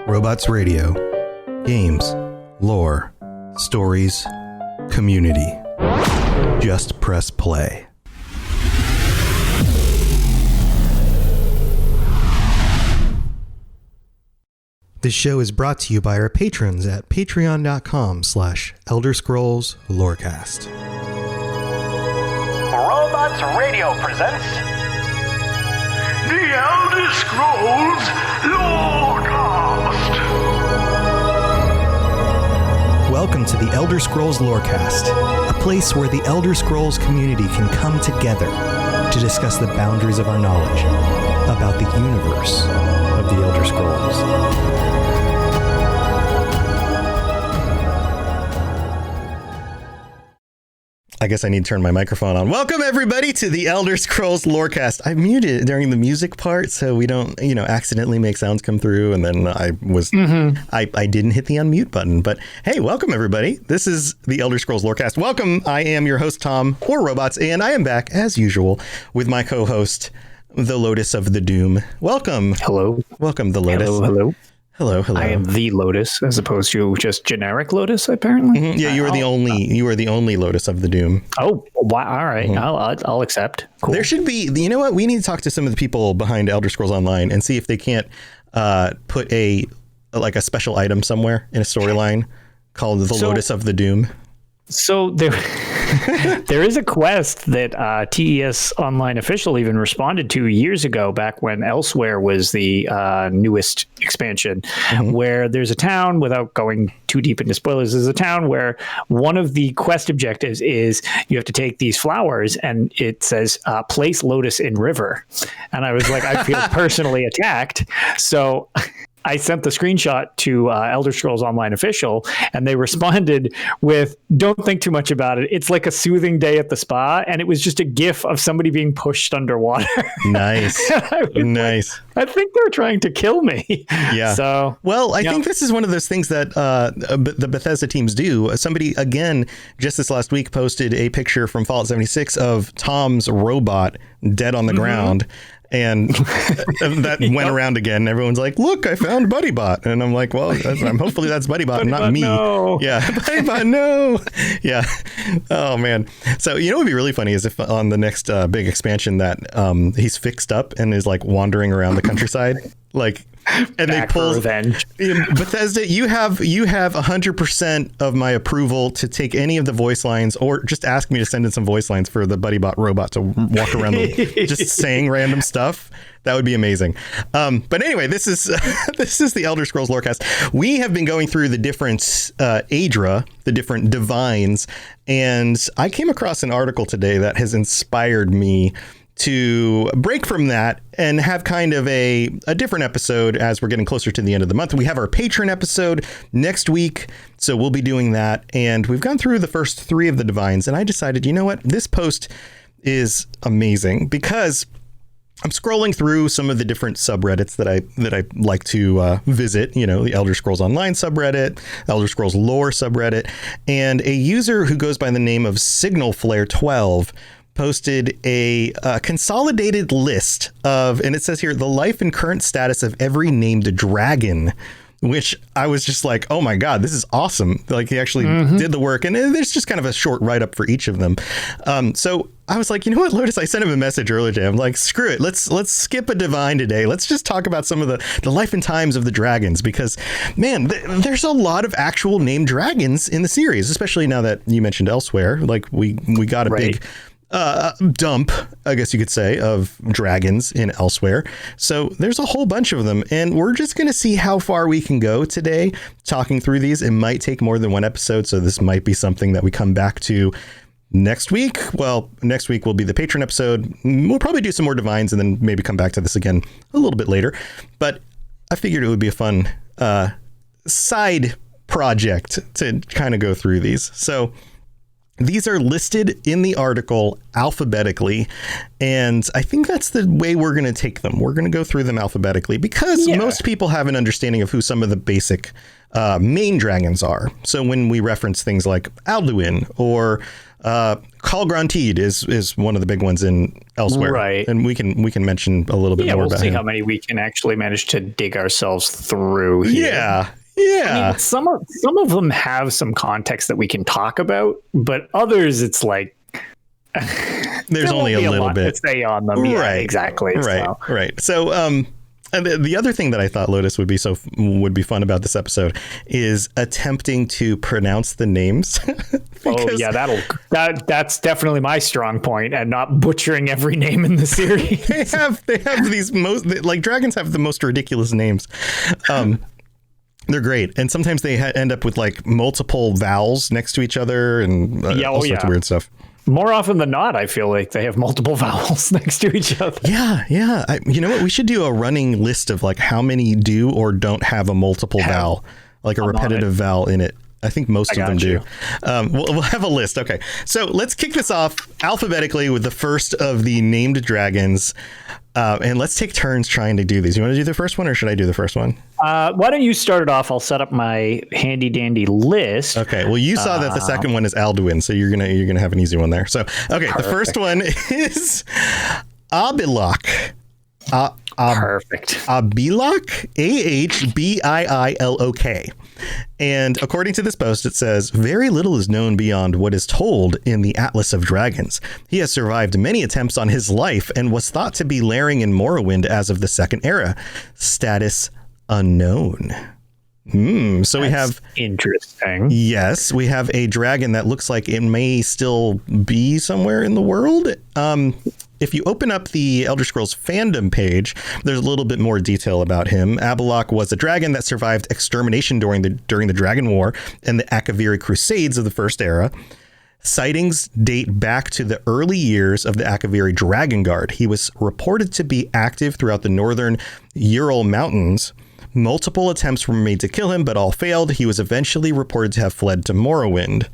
Robots Radio. Games, lore, stories, community. Just press play. This show is brought to you by our patrons at patreon.com/Elder Scrolls Lorecast. Robots Radio presents The Elder Scrolls Lorecast. Welcome to the Elder Scrolls Lorecast, a place where the Elder Scrolls community can come together to discuss the boundaries of our knowledge about the universe of the Elder Scrolls. I guess I need to turn my microphone on. Welcome, everybody, to the Elder Scrolls Lorecast. I muted it during the music part so we don't, accidentally make sounds come through. And then I didn't hit the unmute button. But hey, welcome, everybody. This is the Elder Scrolls Lorecast. Welcome. I am your host, Tom, or Robots, and I am back, as usual, with my co-host, the Lotus of the Doom. Welcome. Hello. Welcome, the Lotus. Hello. Hello. I am the Lotus, as opposed to just generic Lotus, apparently. Mm-hmm. Yeah, you are the only Lotus of the Doom. Oh, wow. All right. Mm-hmm. I'll accept. Cool. There should be, you know what? We need to talk to some of the people behind Elder Scrolls Online and see if they can't put a special item somewhere in a storyline called the Lotus of the Doom. So there is a quest that TES Online Official even responded to years ago, back when Elsewhere was the newest expansion, where there's a town, without going too deep into spoilers, there's a town where one of the quest objectives is you have to take these flowers and it says, place Lotus in river. And I was like, I feel personally attacked. So I sent the screenshot to Elder Scrolls Online Official, and they responded with, don't think too much about it. It's like a soothing day at the spa. And it was just a GIF of somebody being pushed underwater. Nice. Nice. Like, I think they're trying to kill me. Yeah. So, well, I think this is one of those things that the Bethesda teams do. Somebody, again, just this last week posted a picture from Fallout 76 of Tom's robot dead on the ground. And that went around again. Everyone's like, look, I found BuddyBot. And I'm like, well, hopefully that's BuddyBot, not me. No. Yeah. BuddyBot, no. Yeah. Oh, man. So, what would be really funny is if on the next big expansion that he's fixed up and is like wandering around the countryside, like, and back they pull revenge. Bethesda, you have 100% of my approval to take any of the voice lines, or just ask me to send in some voice lines for the BuddyBot robot to walk around just saying random stuff. That would be amazing. But anyway, this is the Elder Scrolls Lorecast. We have been going through the different Aedra, the different divines, and I came across an article today that has inspired me to break from that and have kind of a different episode as we're getting closer to the end of the month. We have our patron episode next week, so we'll be doing that. And we've gone through the first 3 of the divines, and I decided, you know what? This post is amazing because I'm scrolling through some of the different subreddits that I like to visit, the Elder Scrolls Online subreddit, Elder Scrolls Lore subreddit, and a user who goes by the name of SignalFlare12 posted a consolidated list of, and it says here, the life and current status of every named dragon, which I was just like, oh my God, this is awesome. Like, he actually did the work, and there's just kind of a short write-up for each of them. So I was like, you know what, Lotus, I sent him a message earlier today. I'm like, screw it. Let's skip a divine today. Let's just talk about some of the life and times of the dragons, because, man, there's a lot of actual named dragons in the series, especially now that you mentioned Elsewhere. Like, we got a big dump, I guess you could say, of dragons in Elsewhere. So there's a whole bunch of them, and we're just going to see how far we can go today talking through these. It might take more than one episode, so this might be something that we come back to next week. Well, next week will be the patron episode. We'll probably do some more divines and then maybe come back to this again a little bit later. But I figured it would be a fun side project to kind of go through these. So these are listed in the article alphabetically, and I think that's the way we're going to take them. We're going to go through them alphabetically because most people have an understanding of who some of the basic main dragons are. So when we reference things like Alduin or Khalgrantid is one of the big ones in Elsewhere, right? And we can mention a little bit more about him. We'll see how many we can actually manage to dig ourselves through here. Yeah. I mean, some of them have some context that we can talk about, but others it's like there's only a little bit to say on them. Right. Yeah, exactly. Right. So and the other thing that I thought, Lotus, would be fun about this episode is attempting to pronounce the names. That's definitely my strong point, and not butchering every name in the series. they have these dragons have the most ridiculous names. They're great, and sometimes they end up with like multiple vowels next to each other and all sorts of weird stuff. More often than not, I feel like they have multiple vowels next to each other. Yeah. You know what? We should do a running list of like how many do or don't have a multiple vowel, like a repetitive vowel in it. I think most of them do. We'll have a list. Okay. So let's kick this off alphabetically with the first of the named dragons. And let's take turns trying to do these. You want to do the first one or should I do the first one? Why don't you start it off? I'll set up my handy dandy list. Okay. Well, you saw that the second one is Alduin, so you're gonna have an easy one there. So, okay, perfect. The first one is Ahbiloc. Perfect. Ahbiloc, Ahbiilok. And according to this post, it says, very little is known beyond what is told in the Atlas of Dragons. He has survived many attempts on his life and was thought to be lairing in Morrowind as of the Second Era. Status unknown. So we have interesting. Yes, we have a dragon that looks like it may still be somewhere in the world. If you open up the Elder Scrolls fandom page, there's a little bit more detail about him. Ahbiloc was a dragon that survived extermination during the Dragon War and the Akaviri Crusades of the First Era. Sightings date back to the early years of the Akaviri Dragon Guard. He was reported to be active throughout the northern Ural Mountains. Multiple attempts were made to kill him, but all failed. He was eventually reported to have fled to Morrowind.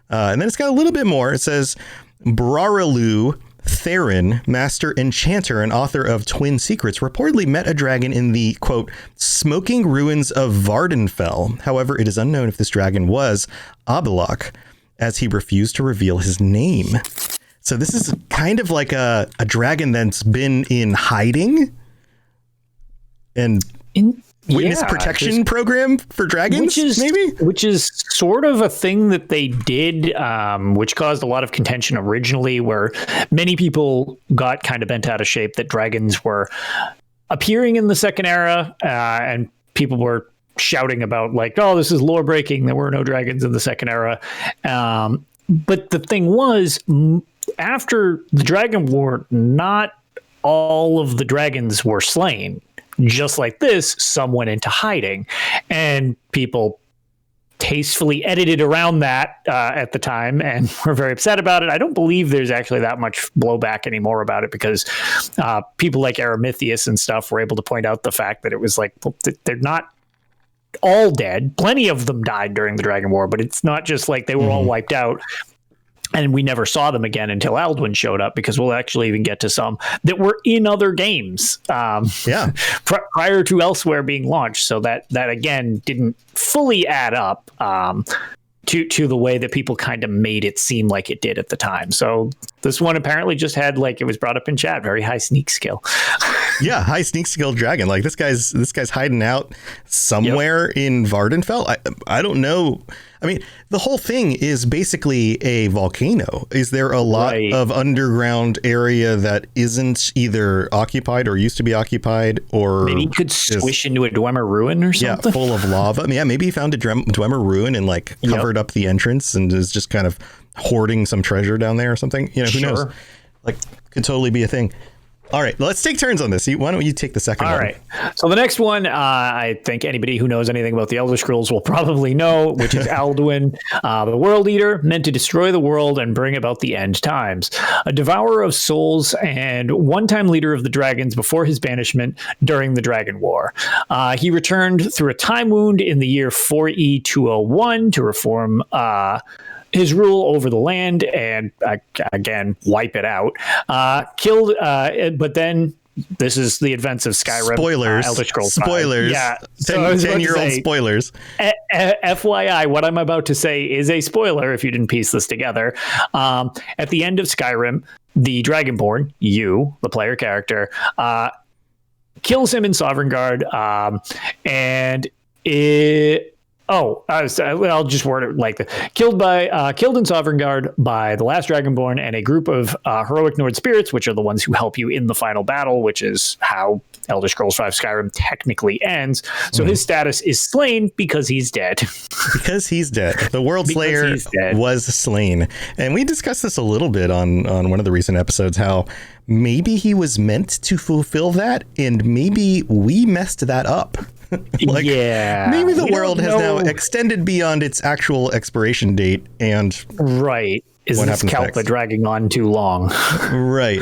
And then it's got a little bit more. It says, Braralu Theron, master enchanter and author of Twin Secrets, reportedly met a dragon in the, quote, smoking ruins of Vardenfell. However, it is unknown if this dragon was Ahbiloc, as he refused to reveal his name. So this is kind of like a dragon that's been in hiding and witness protection program for dragons, which is sort of a thing that they did, which caused a lot of contention originally, where many people got kind of bent out of shape that dragons were appearing in the Second Era, and people were shouting about like, oh, this is lore breaking. There were no dragons in the Second Era. But the thing was, after the Dragon War, not all of the dragons were slain. Just like this, some went into hiding, and people tastefully edited around that at the time and were very upset about it. I don't believe there's actually that much blowback anymore about it because people like Aramithius and stuff were able to point out the fact that it was like, they're not all dead. Plenty of them died during the Dragon War, but it's not just like they were all wiped out. And we never saw them again until Alduin showed up, because we'll actually even get to some that were in other games prior to Elsewhere being launched. So that again didn't fully add up to the way that people kind of made it seem like it did at the time. So this one apparently just had, like it was brought up in chat, very high sneak skill. Yeah, high sneak skill dragon. Like this guy's hiding out somewhere in Vardenfell. I don't know. I mean, the whole thing is basically a volcano. Is there a lot of underground area that isn't either occupied or used to be occupied, or maybe he could swish into a Dwemer ruin or something? Yeah, full of lava. Yeah, maybe he found a Dwemer ruin and like covered up the entrance and is just kind of hoarding some treasure down there or something. You know, who knows? Like, could totally be a thing. All right, let's take turns on this. Why don't you take the second one? All right. So the next one, I think anybody who knows anything about the Elder Scrolls will probably know, which is Alduin, the World Eater, meant to destroy the world and bring about the end times. A devourer of souls and one-time leader of the dragons before his banishment during the Dragon War. He returned through a time wound in the year 4E201 to reform his rule over the land and again wipe it out. Killed, but then this is the events of Skyrim. Spoilers. Elder Scrolls V. Spoilers. Yeah. 10-year-old spoilers. FYI, what I'm about to say is a spoiler if you didn't piece this together. At the end of Skyrim, the Dragonborn, you, the player character, kills him in Sovngarde, and I'll just word it like that. Killed in Sovngarde by the last Dragonborn and a group of heroic Nord spirits, which are the ones who help you in the final battle, which is how Elder Scrolls V Skyrim technically ends. So his status is slain because he's dead. Because he's dead. The World Slayer was slain. And we discussed this a little bit on one of the recent episodes, how maybe he was meant to fulfill that, and maybe we messed that up. Maybe the world has now extended beyond its actual expiration date, and right. Is this Kalpa dragging on too long? Right.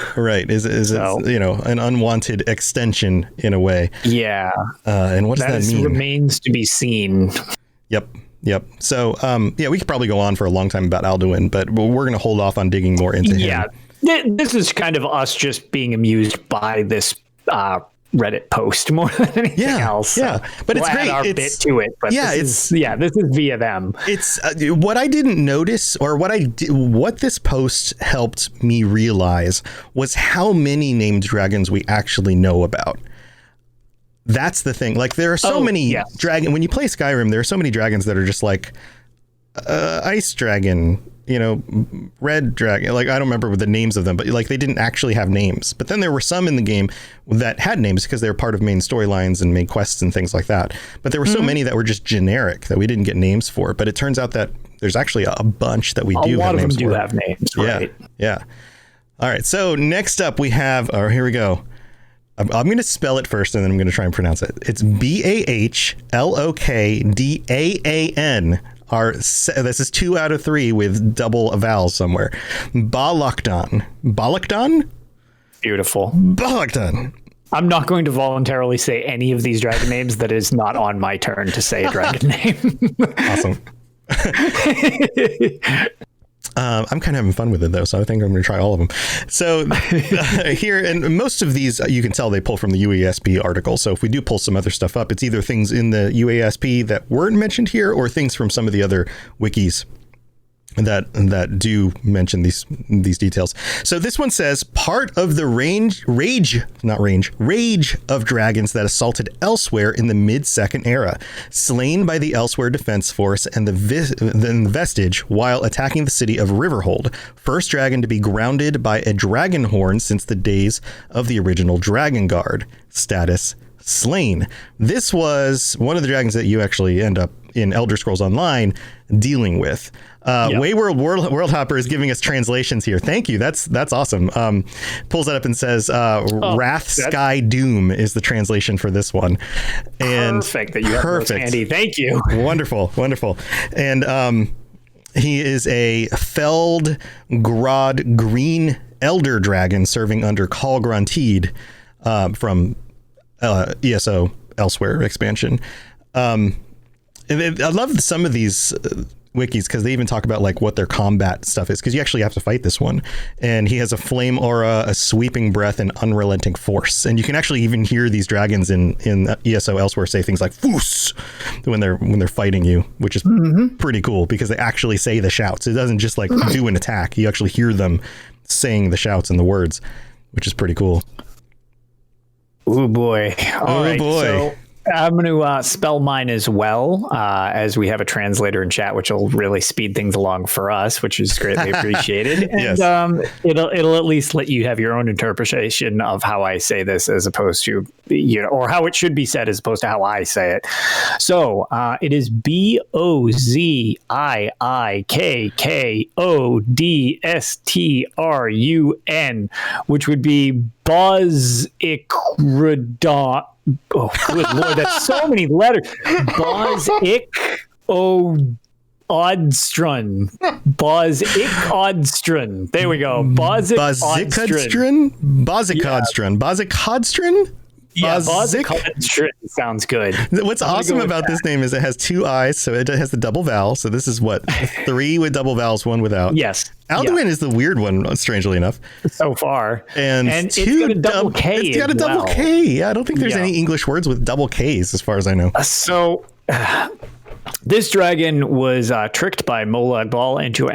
Is it an unwanted extension in a way? Yeah. And what does that mean? Remains to be seen. Yep. So, we could probably go on for a long time about Alduin, but we're going to hold off on digging more into him. Yeah. This is kind of us just being amused by this Reddit post more than anything else. Yeah, but it's great. Add our bit to it. But this is via them. It's what I didn't notice, or what this post helped me realize was how many named dragons we actually know about. That's the thing. Like, there are so many dragon. When you play Skyrim, there are so many dragons that are just like ice dragon, red dragon. Like, I don't remember the names of them, but like they didn't actually have names. But then there were some in the game that had names because they were part of main storylines and main quests and things like that. But there were so many that were just generic that we didn't get names for. But it turns out that there's actually a bunch that we do have names for. A lot of them do have names. Right? Yeah. All right. So next up we have, here we go. I'm going to spell it first, and then I'm going to try and pronounce it. It's Bahlokdan. This is 2 out of 3 with double vowels somewhere. Bahlokdan? Beautiful. Bahlokdan. I'm not going to voluntarily say any of these dragon names that is not on my turn to say a dragon name. Awesome. I'm kind of having fun with it, though, so I think I'm going to try all of them. So here, and most of these, you can tell they pull from the UASP article. So if we do pull some other stuff up, it's either things in the UASP that weren't mentioned here or things from some of the other wikis that do mention these details. So this one says, part of the rage of dragons that assaulted Elsweyr in the mid-Second Era, slain by the Elsweyr Defense Force and the Vestige while attacking the city of Riverhold. First dragon to be grounded by a dragon horn since the days of the original Dragon Guard. Status: slain. This was one of the dragons that you actually end up in Elder Scrolls Online dealing with. Wayward World Hopper is giving us translations here. Thank you. That's awesome. Pulls that up and says, Wrath Sky Doom is the translation for this one. And perfect that you have those handy. Thank you. Wonderful. And he is a Feld Grod Green Elder Dragon serving under Khal Grantid from ESO Elsewhere expansion. I love some of these wikis because they even talk about like what their combat stuff is, because you actually have to fight this one, and he has a flame aura, a sweeping breath, and unrelenting force. And you can actually even hear these dragons in ESO Elsewhere say things like "foos" when they're fighting you, which is pretty cool because they actually say the shouts. It doesn't just like do an attack. You actually hear them saying the shouts and the words, which is pretty cool. Oh boy. All right. So I'm going to spell mine as well, as we have a translator in chat, which will really speed things along for us, which is greatly appreciated. And Yes. It'll at least let you have your own interpretation of how I say this, as opposed to, or how it should be said as opposed to how I say it. So it is Bozzikkkodstrun, which would be Bozzikkrodon. Oh, good Lord, that's so many letters. Bozzikkodstrun. There we go. Bozzikkodstrun. Bozzikkodstrun? Yeah, Bozic. Constrin sounds good. What's awesome about this name is it has two I's, so it has the double vowel. So this is what 3 with double vowels, 1 without. Yes. Alduin is the weird one, strangely enough. So far. And it's got a double K. It's got a double K. Yeah, I don't think there's any English words with double Ks, as far as I know. So this dragon was tricked by Molag Bal into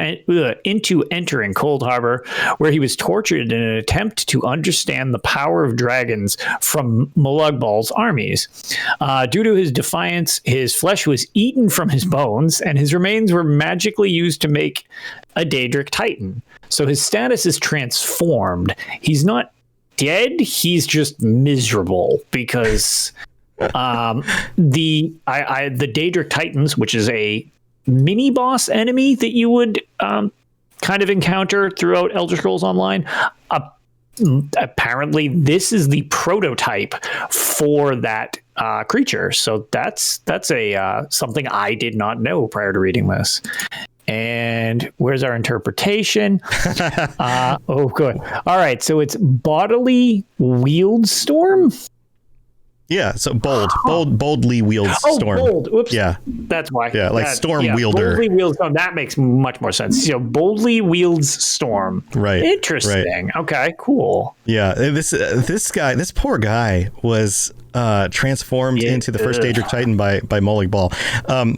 entering Cold Harbor, where he was tortured in an attempt to understand the power of dragons from Molag Bal's armies. Due to his defiance, his flesh was eaten from his bones, and his remains were magically used to make a Daedric Titan. So his status is transformed. He's not dead. He's just miserable because the Daedric Titans, which is a mini boss enemy that you would kind of encounter throughout Elder Scrolls Online. Apparently, this is the prototype for that creature. So that's a something I did not know prior to reading this. And where's our interpretation? Oh, good. All right. So it's bodily wield storm. Yeah. So boldly wields storm. Bold. Whoops. Yeah. That's why. Yeah. Like storm wielder. Boldly wields storm. That makes much more sense. So boldly wields storm. Right. Interesting. Right. Okay. Cool. Yeah. This poor guy was transformed into the first Daedric Titan by Molag Bal.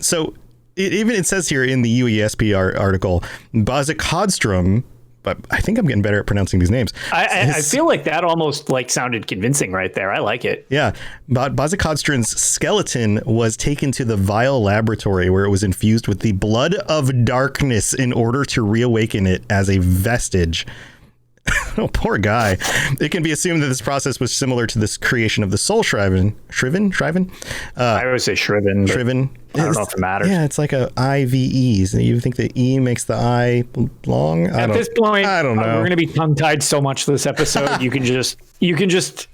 So it says here in the UESP article, Bozic Hodstrom, but I think I'm getting better at pronouncing these names. I feel like that almost sounded convincing right there. I like it. Yeah. Bozic Hodstrom's skeleton was taken to the Vile Laboratory, where it was infused with the blood of darkness in order to reawaken it as a vestige. Oh, poor guy. It can be assumed that this process was similar to this creation of the Soul Shriven. Shriven? I always say Shriven. Shriven. I don't know if it matters. Yeah, it's like a IVE. So you think the E makes the I long? At this point, I don't know. We're going to be tongue-tied so much this episode. You can just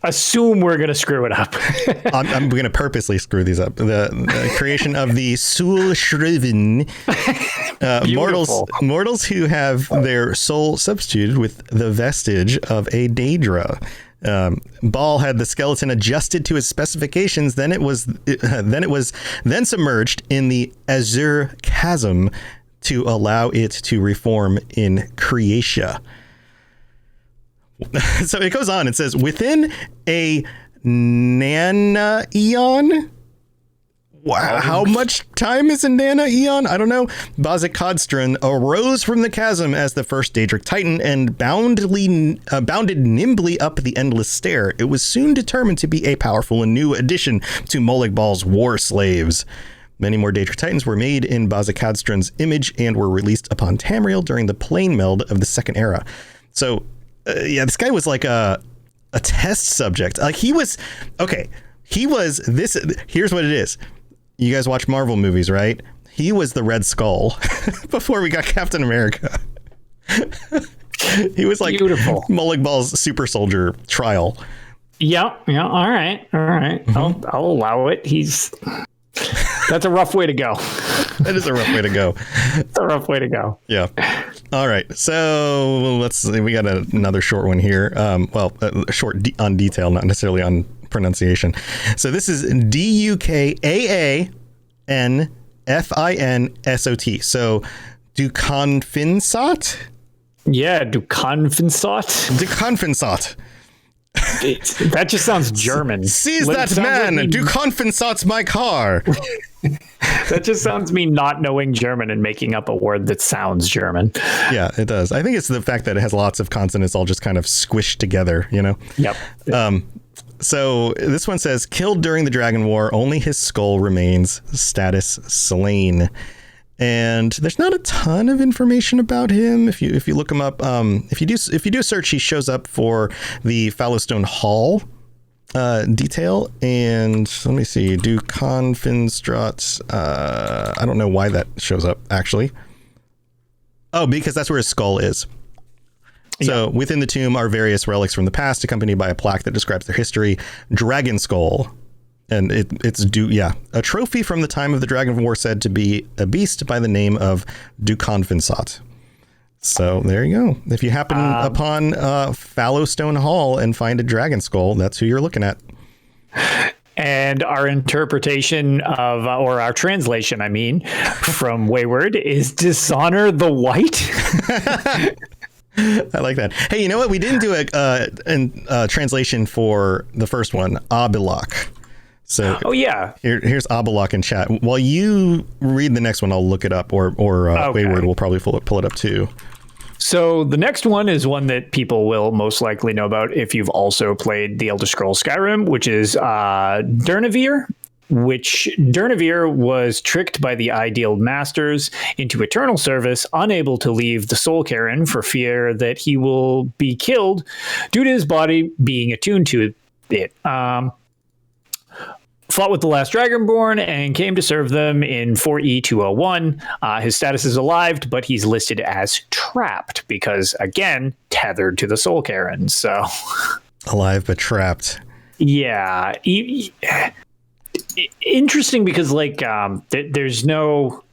assume we're going to screw it up. I'm going to purposely screw these up. The creation of the Soul Shriven. Mortals who have their soul substituted with the vestige of a Daedra. Bal had the skeleton adjusted to its specifications. Then it was submerged in the Azure Chasm to allow it to reform in Creatia. So it goes on. It says within a nana eon. Wow, how much time is in Nana Eon? I don't know. Bozic Hodstrom arose from the chasm as the first Daedric Titan and bounded nimbly up the endless stair. It was soon determined to be a powerful and new addition to Molag Bal's war slaves. Many more Daedric Titans were made in Bozic Hodstrom's image and were released upon Tamriel during the plane meld of the Second Era. So, this guy was like a test subject. Like he was this. Here's what it is. You guys watch Marvel movies, right? He was the Red Skull before we got Captain America. He was like beautiful. Molag Bal's super soldier trial. Yeah. All right. Mm-hmm. I'll allow it. That's a rough way to go. That is a rough way to go. It's a rough way to go. Yeah. All right. So let's see. We got another short one here. Short on detail, not necessarily on pronunciation. So this is Dukaanfinsot. So Dukanfinsot? Yeah, Dukanfinsot. That just sounds German. Seize that man! Like Dukanfinsot's my car! That just sounds me not knowing German and making up a word that sounds German. Yeah, it does. I think it's the fact that it has lots of consonants all just kind of squished together, you know? Yep. So this one says, killed during the Dragon War, only his skull remains, status slain. And there's not a ton of information about him. If you look him up, if you do a search, he shows up for the Fallowstone Hall detail. And let me see, Dukanfinstrot. I don't know why that shows up actually. Oh, because that's where his skull is. So within the tomb are various relics from the past, accompanied by a plaque that describes their history. Dragon skull. And it's a trophy from the time of the Dragon War, said to be a beast by the name of Dukanfinsot. So there you go. If you happen upon Fallowstone Hall and find a dragon skull, that's who you're looking at. And our interpretation of, or our translation, I mean, from Wayward is dishonor the white. I like that. Hey, you know what? We didn't do a translation for the first one, Abilok. So Oh, yeah. here's Abilok in chat. While you read the next one, I'll look it up, or Okay. Wayward will probably pull it up too. So the next one is one that people will most likely know about if you've also played the Elder Scrolls Skyrim, which is Durnevir, which Durnevir was tricked by the Ideal Masters into eternal service, unable to leave the Soul Cairn for fear that he will be killed due to his body being attuned to it. Fought with the last Dragonborn and came to serve them in 4E201. His status is alive, but he's listed as trapped because, again, tethered to the Soul Cairn. So, Alive but trapped. yeah, interesting because there's no.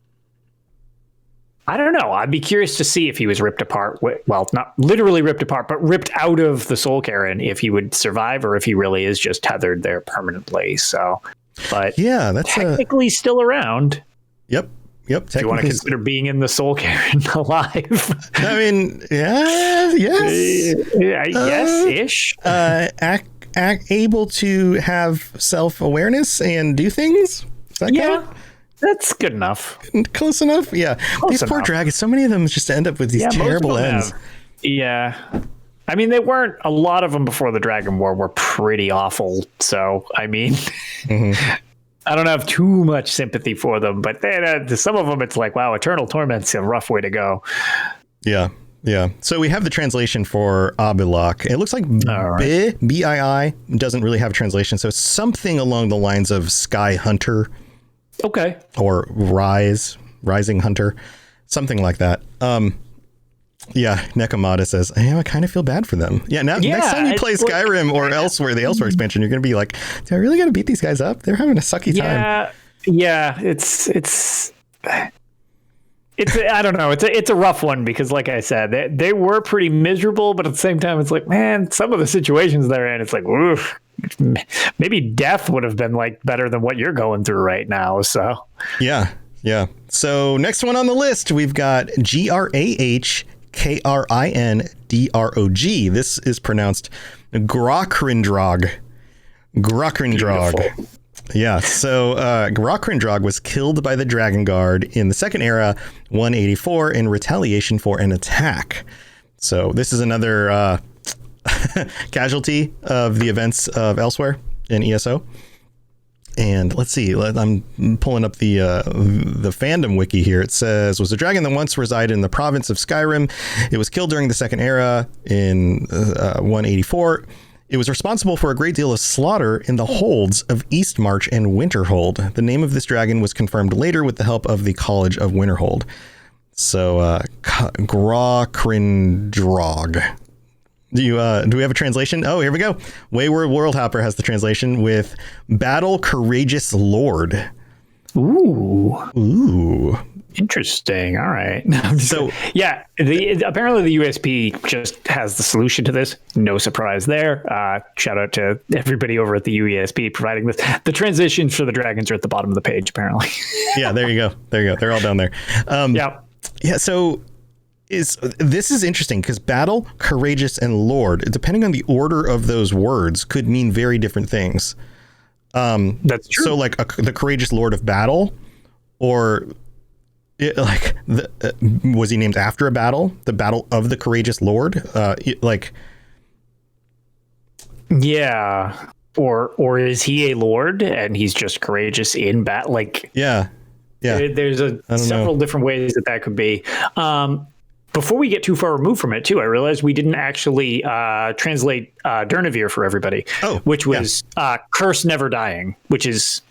I don't know. I'd be curious to see if he was ripped apart. Well, not literally ripped apart, but ripped out of the Soul Cairn, if he would survive or if he really is just tethered there permanently. So, but Yeah, that's technically still around. Yep. Do you want to consider being in the Soul Cairn alive? I mean, yeah, yes. Yes-ish. Able to have self-awareness and do things. Is that Yeah, that's good enough. close enough? Yeah. These poor enough. dragons, so many of them just end up with these Yeah, terrible most of them ends. have. Yeah. I mean, they weren't, a lot of them before the Dragon War were pretty awful. So, I mean, I don't have too much sympathy for them, but some of them, it's like, wow, Eternal Torment's a rough way to go. Yeah. Yeah. So we have the translation for Abilok. It looks like All right. Bii doesn't really have a translation. So it's something along the lines of Sky Hunter Okay. or Rising Hunter, something like that. Yeah, Nekomata says, I kind of feel bad for them. Yeah, next time you play Skyrim or Elsewhere, the Elsewhere expansion, you're going to be like, do I really got to beat these guys up? They're having a sucky time. Yeah, it's I don't know. It's a rough one because, like I said, they were pretty miserable, but at the same time, it's like, man, some of the situations they're in, it's like, oof, maybe death would have been like better than what you're going through right now. So Yeah. So next one on the list, we've got Grahkrindrog. This is pronounced Grahkrindrog. Beautiful. Yeah, so Grahkrindrog was killed by the Dragon Guard in the Second Era 184 in retaliation for an attack. So this is another casualty of the events of Elsewhere in ESO. And let's see, I'm pulling up the fandom wiki here. It says, was a dragon that once resided in the province of Skyrim. It was killed during the Second Era in 184. It was responsible for a great deal of slaughter in the holds of Eastmarch and Winterhold. The name of this dragon was confirmed later with the help of the College of Winterhold. So, Grahkrindrog. Do we have a translation? Oh, here we go. Wayward Worldhopper has the translation with Battle Courageous Lord. Ooh. Interesting. All right. So yeah, apparently the USP just has the solution to this. No surprise there. Shout out to everybody over at the UESP providing this. The transitions for the dragons are at the bottom of the page, apparently. yeah, there you go. They're all down there. Yeah. Yeah. So this is interesting because battle, courageous, and lord, depending on the order of those words, could mean very different things. That's true. So like the courageous lord of battle, or was he named after a battle? The battle of the courageous lord? Yeah. Or is he a lord and he's just courageous in battle? Like, yeah. There's several different ways that could be. Before we get too far removed from it, too, I realized we didn't actually translate Durnevir for everybody, which was Curse Never Dying, which is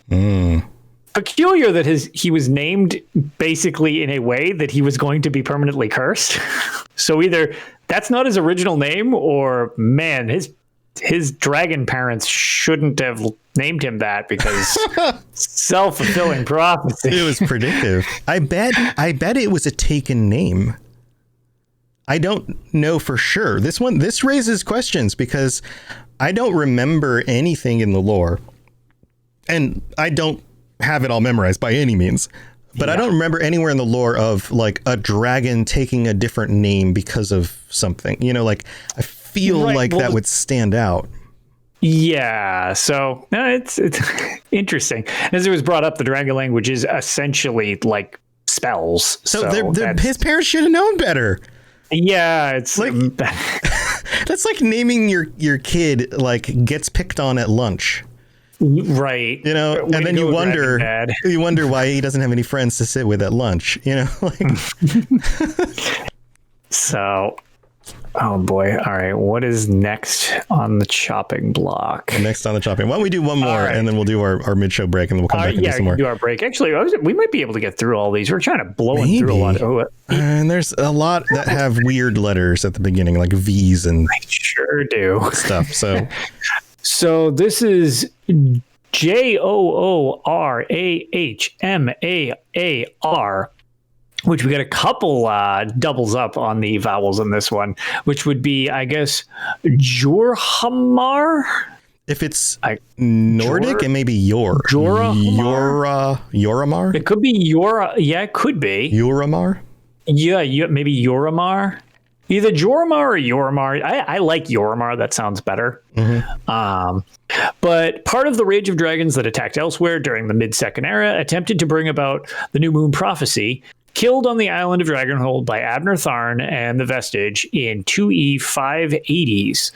peculiar that he was named basically in a way that he was going to be permanently cursed. So either that's not his original name, or man, his dragon parents shouldn't have named him that because self-fulfilling prophecy. It was predictive. I bet it was a taken name. I don't know for sure. This raises questions because I don't remember anything in the lore and I don't have it all memorized by any means, but I don't remember anywhere in the lore of like a dragon taking a different name because of something. You know, like I feel like that would stand out. Yeah, so it's interesting. As it was brought up, the dragon language is essentially like spells. So his parents should have known better. Yeah, it's like that's like naming your kid like gets picked on at lunch. Right. You know, and then you wonder why he doesn't have any friends to sit with at lunch, you know? Like So, oh boy. All right. What is next on the chopping block? Next on the chopping. Why don't we do one more and then we'll do our mid-show break and then we'll come back and do some more. Do our break. Actually, we might be able to get through all these. We're trying to blow through a lot. And there's a lot that have weird letters at the beginning, like V's and I sure do stuff. So So this is JOORAHMAAR, which we got a couple doubles up on the vowels in this one, which would be, I guess, Jorhamar. If it's Nordic, it may be Yoramar. It could be Yora. Yeah, it could be Yoramar. Yeah, maybe Yoramar. Either Joramar or Yoramar. I like Yoramar. That sounds better. Mm-hmm. But part of the Rage of Dragons that attacked elsewhere during the Mid-Second Era attempted to bring about the New Moon Prophecy, killed on the island of Dragonhold by Abner Tharn and the Vestige in 2E 580s.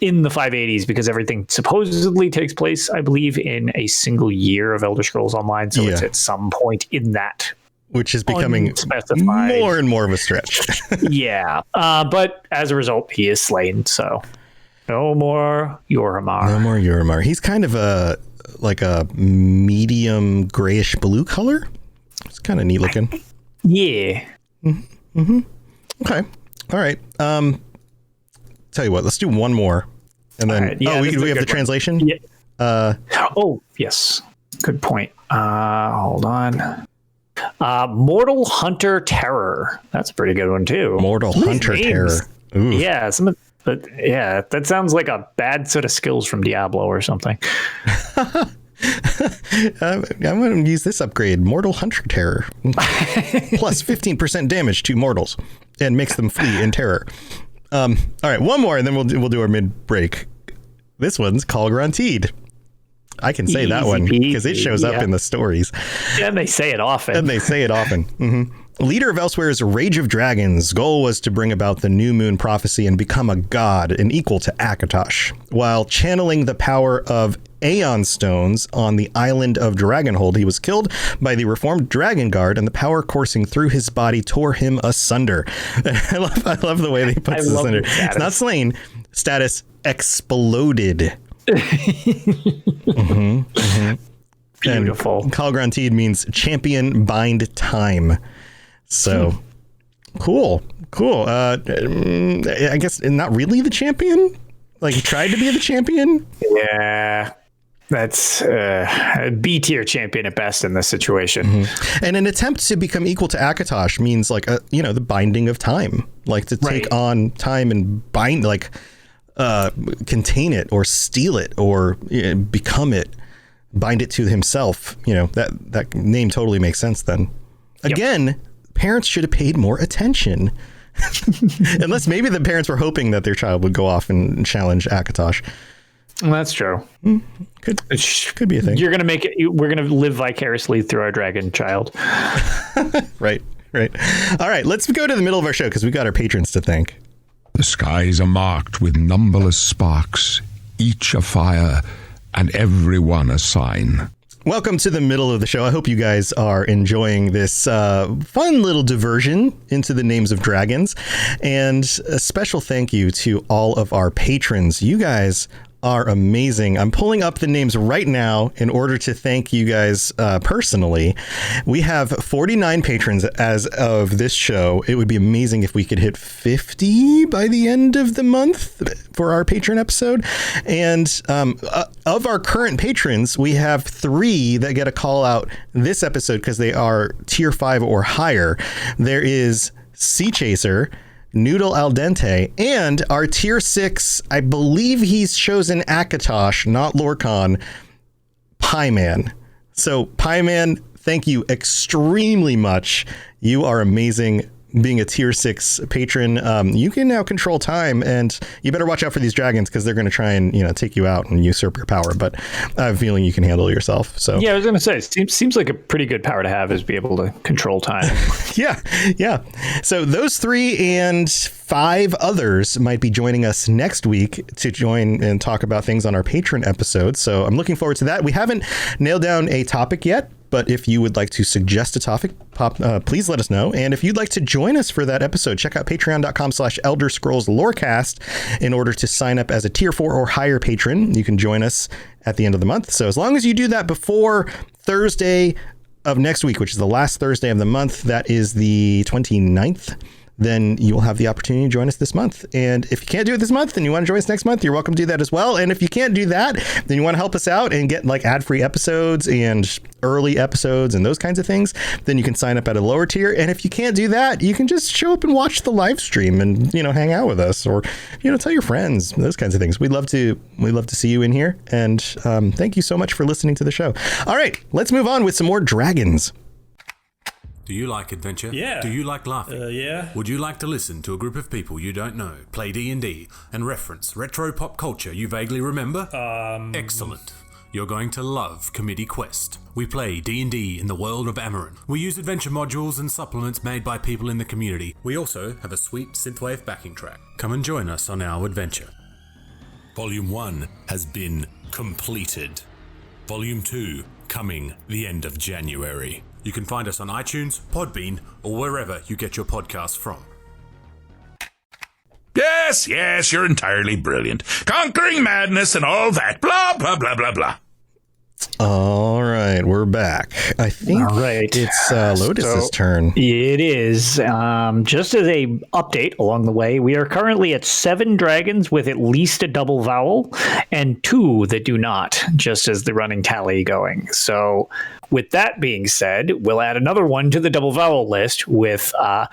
In the 580s, because everything supposedly takes place, I believe, in a single year of Elder Scrolls Online. So it's at some point in that. Which is becoming more and more of a stretch. Yeah. But as a result, he is slain. So no more Yoramar. No more Yoramar. He's kind of a medium grayish blue color. It's kind of neat looking. Yeah. Mm-hmm. Okay. All right. Tell you what, let's do one more. And then, right. Yeah, we have the translation? Yeah. Yes. Good point. Hold on. Mortal Hunter Terror. That's a pretty good one too. Mortal Hunter Terror. Ooh. Yeah, that sounds like a bad set of skills from Diablo or something. I'm going to use this upgrade, Mortal Hunter Terror. Plus 15% damage to mortals and makes them flee in terror. All right, one more and then we'll do our mid-break. This one's Kalgrantied. I can say that one because it shows up in the stories. Yeah, and they say it often. Mm-hmm. Leader of Elsewhere's Rage of Dragons' goal was to bring about the New Moon Prophecy and become a god and equal to Akatosh, while channeling the power of Aeon Stones on the island of Dragonhold. He was killed by the reformed Dragon Guard, and the power coursing through his body tore him asunder. I love the way they put this asunder. It's not slain. Status exploded. Mm-hmm, mm-hmm. Beautiful. Kalgrantied means champion bind time. So cool. I guess not really the champion. Like he tried to be the champion. Yeah, that's a B tier champion at best in this situation. Mm-hmm. And an attempt to become equal to Akatosh means like the binding of time, like to take on time and bind, like contain it or steal it or become it, bind it to himself. That name totally makes sense then. Again, parents should have paid more attention. Unless maybe the parents were hoping that their child would go off and challenge Akatosh. Well, that's true. Could be a thing. You're gonna make it. We're gonna live vicariously through our dragon child. Right. All right, let's go to the middle of our show because we've got our patrons to thank. The skies are marked with numberless sparks, each a fire, and every one a sign. Welcome to the middle of the show. I hope you guys are enjoying this fun little diversion into the names of dragons. And a special thank you to all of our patrons. You guys are amazing. I'm pulling up the names right now in order to thank you guys personally. We have 49 patrons as of this show. It would be amazing if we could hit 50 by the end of the month for our patron episode. And of our current patrons, we have 3 that get a call out this episode because they are tier 5 or higher. There is Sea Chaser, Noodle Al Dente, and our tier 6, I believe he's chosen Akatosh, not Lorcan, Pieman. So Pieman, thank you extremely much. You are amazing. Being a tier 6 patron, you can now control time, and you better watch out for these dragons because they're going to try and take you out and usurp your power. But I have a feeling you can handle yourself. So yeah, I was going to say, it seems like a pretty good power to have, is be able to control time. yeah. So those 3 and 5 others might be joining us next week to join and talk about things on our patron episode. So I'm looking forward to that. We haven't nailed down a topic yet, but if you would like to suggest a topic, please let us know. And if you'd like to join us for that episode, check out patreon.com/Elder Scrolls Lorecast in order to sign up as a tier 4 or higher patron. You can join us at the end of the month. So as long as you do that before Thursday of next week, which is the last Thursday of the month, that is the 29th, then you will have the opportunity to join us this month. And if you can't do it this month and you want to join us next month, you're welcome to do that as well. And if you can't do that, then you want to help us out and get like ad-free episodes and early episodes and those kinds of things, then you can sign up at a lower tier. And if you can't do that, you can just show up and watch the live stream and, hang out with us, or, tell your friends, those kinds of things. We'd love to see you in here. And thank you so much for listening to the show. All right, let's move on with some more dragons. Do you like adventure? Yeah. Do you like laughing? Yeah. Would you like to listen to a group of people you don't know play D&D and reference retro pop culture you vaguely remember? Excellent. You're going to love Committee Quest. We play D&D in the world of Amarin. We use adventure modules and supplements made by people in the community. We also have a sweet synthwave backing track. Come and join us on our adventure. Volume 1 has been completed. Volume 2 coming the end of January. You can find us on iTunes, Podbean, or wherever you get your podcasts from. Yes, you're entirely brilliant. Conquering madness and all that. Blah, blah, blah, blah, blah. All right, we're back. I think it's Lotus's turn. It is. Just as a update along the way, we are currently at 7 dragons with at least a double vowel and 2 that do not, just as the running tally going. So with that being said, we'll add another one to the double vowel list with Krajotdan,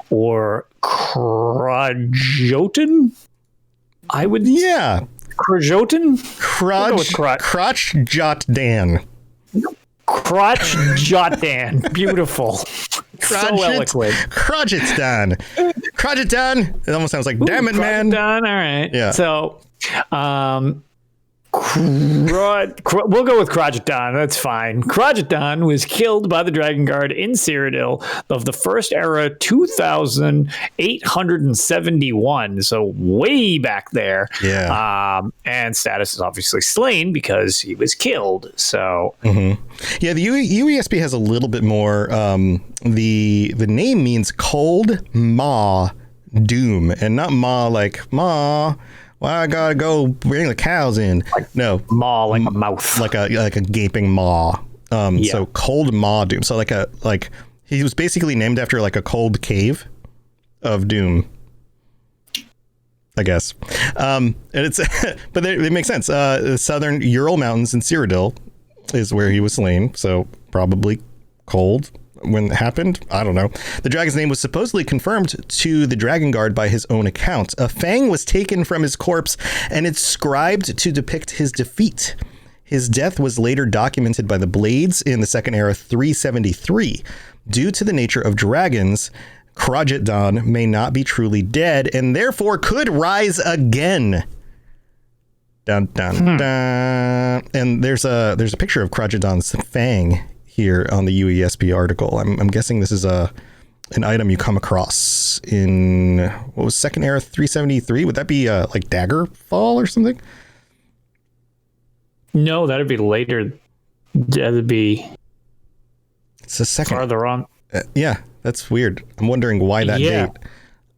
or Krajotan. I would, Krajotan. Krajotdan. Krajotdan. Beautiful. So eloquent. Krajotdan. It almost sounds like, damn it, man. All right. Yeah. So, we'll go with Krajotdan. That's fine. Krajotdan was killed by the Dragon Guard in Cyrodiil of the First Era 2871. So way back there. Yeah. And status is obviously slain because he was killed. So. Mm-hmm. Yeah, the UESP has a little bit more. The name means cold maw doom, and not maw like maw. Well, I gotta go bring the cows in. No, maw like a mouth, like a gaping maw. So cold maw doom. So like he was basically named after like a cold cave of doom, I guess. And it's but it makes sense. The southern Ural Mountains in Cyrodiil is where he was slain. So probably cold when it happened. I don't know. The dragon's name was supposedly confirmed to the Dragon Guard by his own account. A fang was taken from his corpse and inscribed to depict his defeat. His death was later documented by the Blades in the Second Era 373. Due to the nature of dragons, Krajotdan may not be truly dead and therefore could rise again. Dun, dun, dun. And there's a picture of Krajotdan's fang here on the UESP article. I'm guessing this is an item you come across in, what was Second Era 373? Would that be like Daggerfall or something? No, that'd be later. That'd be it's a second farther on. Yeah, that's weird. I'm wondering why that date.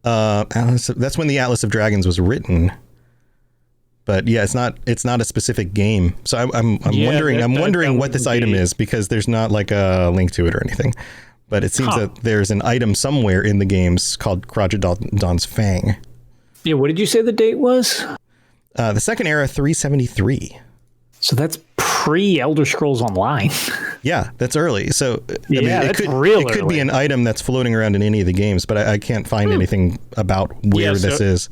That's when the Atlas of Dragons was written. But yeah, it's not a specific game. So I'm wondering what this item is, because there's not like a link to it or anything. But it seems that there's an item somewhere in the games called Krajotdan's Fang. Yeah, what did you say the date was? The Second Era 373. So that's pre-Elder Scrolls Online. Yeah, that's early. So it could be an item that's floating around in any of the games, but I can't find anything about where this is.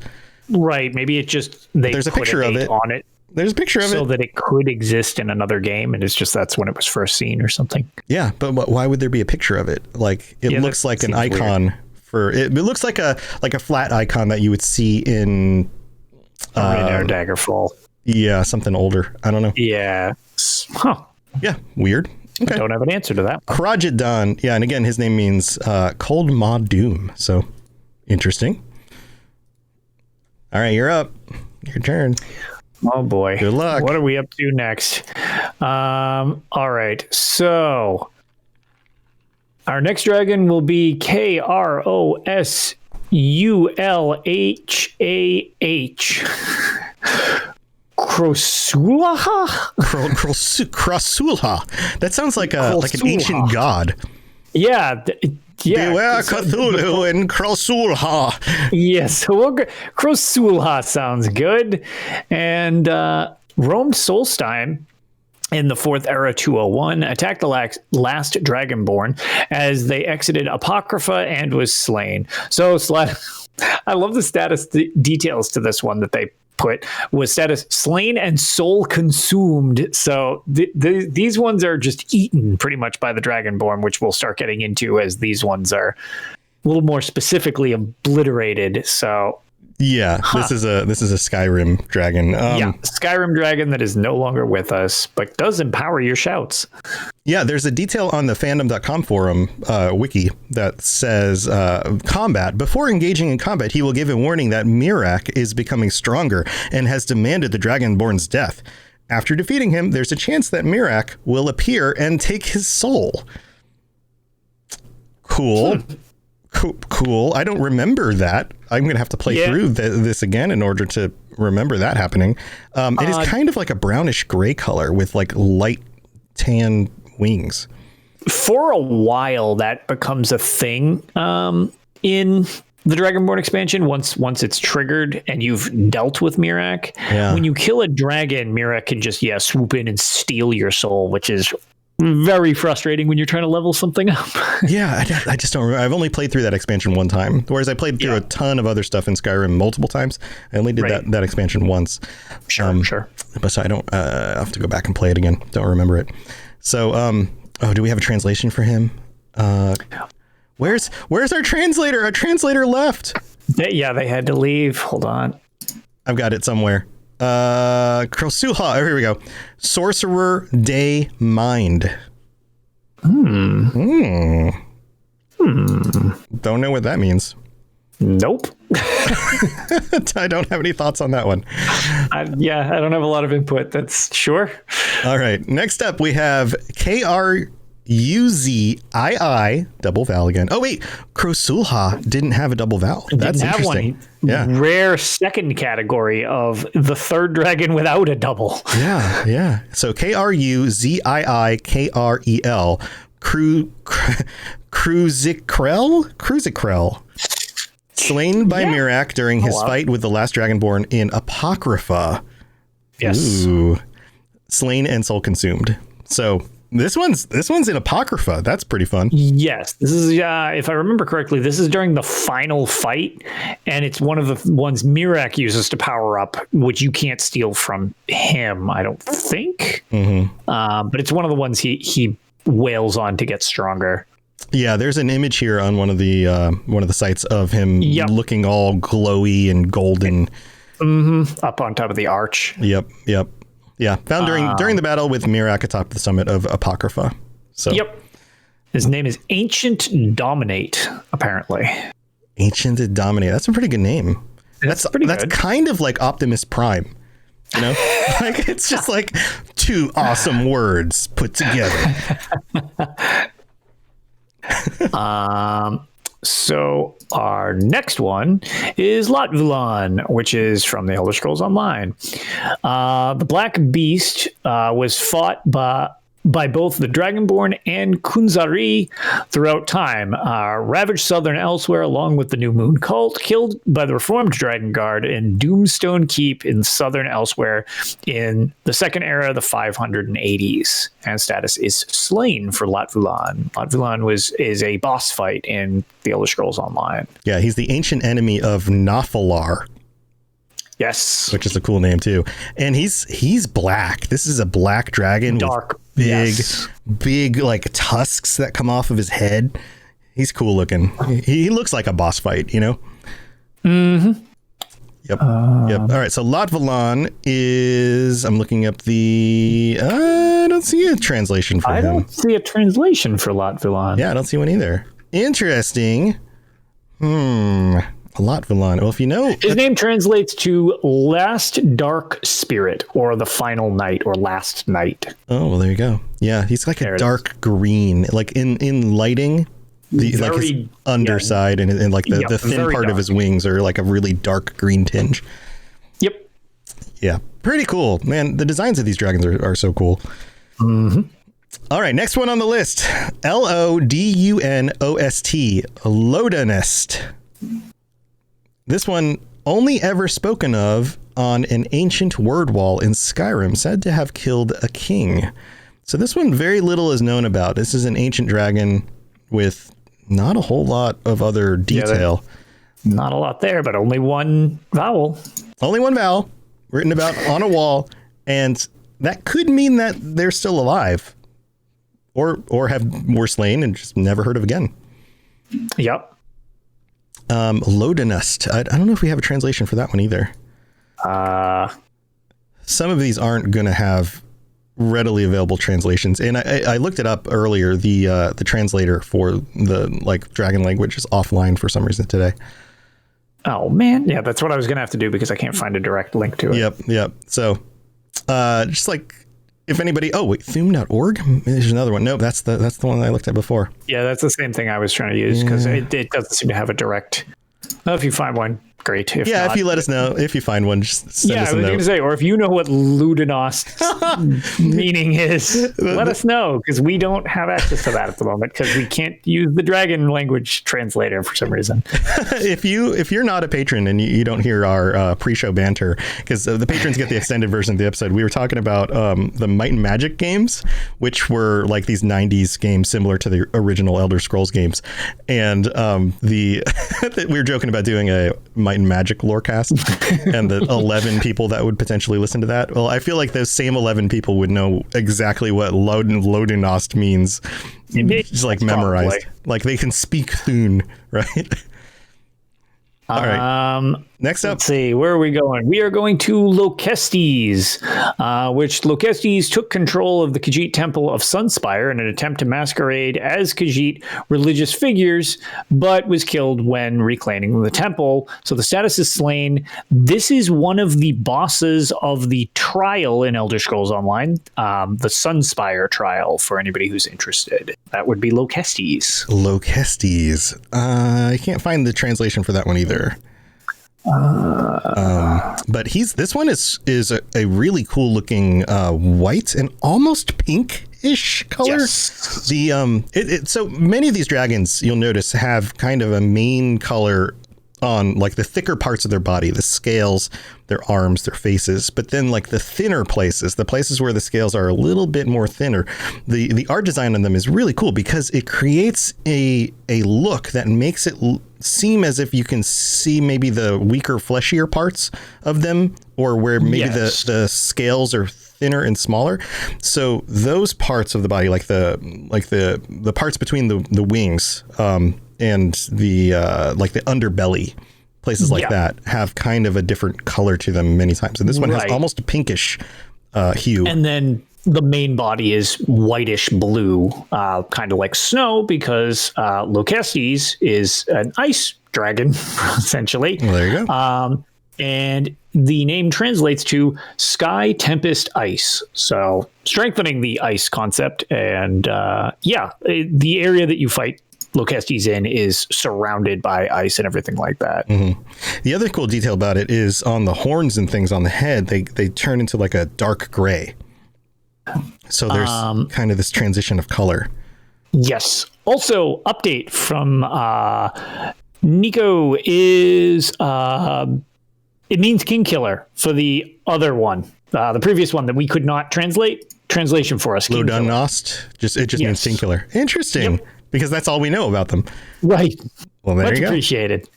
Right. Maybe it just There's a put picture of date it. on it There's a picture of so it. that it could exist in another game, and it's just that's when it was first seen or something. Yeah, but why would there be a picture of it? Like it Yeah, looks that like an seems icon for it. It looks like a flat icon that you would see in Or Daggerfall. something older. I don't know. Yeah. Huh. Yeah, weird. Okay. Don't have an answer to that. Krajadon. Yeah, and again, his name means Cold Maw Doom. So interesting. All right, you're up. Your turn. Oh boy. Good luck. What are we up to next? All right. So our next dragon will be Krosulhah. Krosulhah? Krasula. That sounds like an ancient god. Yeah. Yeah. Beware Cthulhu and Krasula. Yes. So Krosulhah sounds good. And roamed Solstheim in the 4th Era 201, attacked the last Dragonborn as they exited Apocrypha and was slain. So I love the status details to this one that they put was status slain and soul consumed. So these ones are just eaten pretty much by the Dragonborn, which we'll start getting into as these ones are a little more specifically obliterated. So Yeah, this is a Skyrim dragon. yeah, Skyrim dragon that is no longer with us, but does empower your shouts. Yeah, there's a detail on the fandom.com forum wiki that says combat. Before engaging in combat, he will give a warning that Miraak is becoming stronger and has demanded the Dragonborn's death. After defeating him, there's a chance that Miraak will appear and take his soul. Cool. Cool. I don't remember that. I'm going to have to play through this again in order to remember that happening. It is kind of like a brownish gray color with like light tan wings. For a while, that becomes a thing in the Dragonborn expansion. Once it's triggered and you've dealt with Miraak, when you kill a dragon, Miraak can just swoop in and steal your soul, which is very frustrating when you're trying to level something up. Yeah, I just don't remember. I've only played through that expansion one time, whereas I played through a ton of other stuff in Skyrim multiple times. I only did that expansion once. Sure. But so I don't I have to go back and play it again. Don't remember it. So, do we have a translation for him? Where's our translator? Our translator left. They had to leave. Hold on. I've got it somewhere. Krosulhah. Here we go. Sorcerer Day Mind. Don't know what that means. Nope. I don't have any thoughts on that one. I don't have a lot of input. That's sure. All right. Next up, we have Kruzii, double vowel again. Oh, wait. Krosulhah didn't have a double vowel. That's interesting. Yeah. Rare second category of the third dragon without a double. Yeah. So Kruziikrel. Kruzikrel. Slain by Miraak during his fight with the last Dragonborn in Apocrypha. Yes. Ooh. Slain and soul consumed. So this one's in Apocrypha. That's pretty fun. Yes. This is, if I remember correctly, this is during the final fight, and it's one of the ones Miraak uses to power up, which you can't steal from him, I don't think. But it's one of the ones he wails on to get stronger. Yeah, there's an image here on one of the sites of him looking all glowy and golden. Up on top of the arch. Yep. Yeah, found during the battle with Miraak atop the summit of Apocrypha. So. Yep. His name is Ancient Dominate, apparently. Ancient Dominate. That's a pretty good name. That's pretty good. That's kind of like Optimus Prime. You know? Like it's just like two awesome words put together. So our next one is Latvulan, which is from the Elder Scrolls Online. The Black Beast was fought by both the Dragonborn and Kunzari throughout time, ravaged southern Elsewhere along with the New Moon cult, killed by the Reformed Dragon Guard in Doomstone Keep in southern Elsewhere in the Second Era, the 580s. And status is slain for Latvulan. Latvulan is a boss fight in the Elder Scrolls Online. Yeah, he's the ancient enemy of Nafalar. Yes. which is a cool name too. And he's black. This is a black dragon Dark. with Yes. big like tusks that come off of his head. He's cool looking. He looks like a boss fight, you know? Mm-hmm. Yep. Yep. All right. So Lot Valan is, I'm looking up I don't see a translation for I him. don't see a translation for Lot Valan. Yeah, I don't see one either. Interesting. Lot Valan. Well, if you know, His name translates to Last Dark Spirit, or the Final Night, or Last Night. oh, well, there you go. Yeah, he's like There a it dark green, like in lighting. Like his Very- underside and like the Yeah, thin very part of dark. his wings are like a really dark green tinge. Yep. Yeah, pretty cool, man. The designs of these dragons are so cool. Mm-hmm. All right, next one on the list: Lodunost, Lodanest. This one only ever spoken of on an ancient word wall in Skyrim, said to have killed a king. So this one, very little is known about. This is an ancient dragon with not a whole lot of other detail. Not a lot there, but only one vowel. Only one vowel written about on a wall, and that could mean that they're still alive, or were slain and just never heard of again. Yep. Lodanust. I don't know if we have a translation for that one either. Some of these aren't going to have readily available translations, and I looked it up earlier. The translator for the dragon language is offline for some reason today. Oh man, yeah, that's what I was gonna have to do because I can't find a direct link to it. Yep. So, just like if anybody, Thume.org. There's another one. No, that's the one that I looked at before. Yeah, that's the same thing I was trying to use because it doesn't seem to have a direct. Well, if you find one, great. If Yeah, not, if you let us know, if you find one, just send yeah, us I a was going to note. say, or if you know what Ludenost's meaning is, let us know because we don't have access to that at the moment because we can't use the dragon language translator for some reason. If you're not a patron and you don't hear our pre-show banter, because the patrons get the extended version of the episode, we were talking about the Might and Magic games, which were like these 90s games similar to the original Elder Scrolls games, and we were joking about doing a Might and Magic lorecast and the 11 people that would potentially listen to that. Well, I feel like those same 11 people would know exactly what Lodunost means, just like memorized. Probably. Like they can speak Thune, right? All right. Next up. Let's see, where are we going? We are going to Lokestes, which Lokestes took control of the Khajiit Temple of Sunspire in an attempt to masquerade as Khajiit religious figures, but was killed when reclaiming the temple. So the status is slain. This is one of the bosses of the trial in Elder Scrolls Online, the Sunspire trial, for anybody who's interested. That would be Lokestes. Lokestes. I can't find the translation for that one either. But this one is a really cool looking white and almost pink-ish color. Yes. So many of these dragons, you'll notice, have kind of a main color on like the thicker parts of their body, the scales, their arms, their faces, but then like the thinner places, the places where the scales are a little bit more thinner, the art design on them is really cool because it creates a look that makes it seem as if you can see maybe the weaker, fleshier parts of them, or where maybe Yes. the scales are thinner and smaller. So those parts of the body, like the parts between the wings, and the underbelly, places like that, have kind of a different color to them many times. And this one has Right. almost a pinkish hue. And then the main body is whitish blue, kind of like snow, because Lokestes is an ice dragon, essentially. Well, there you go. And the name translates to Sky Tempest Ice. So strengthening the ice concept. And the area that you fight Lokestes in is surrounded by ice and everything like that. Mm-hmm. The other cool detail about it is on the horns and things on the head, they turn into like a dark gray. So there's kind of this transition of color. Yes. Also, update from Nico is it means king killer for the other one, the previous one that we could not translate. Translation for us. King killer. Lodunost, it just means Yes. king killer. Interesting, because that's all we know about them. Right. Well, there Much you go. appreciated.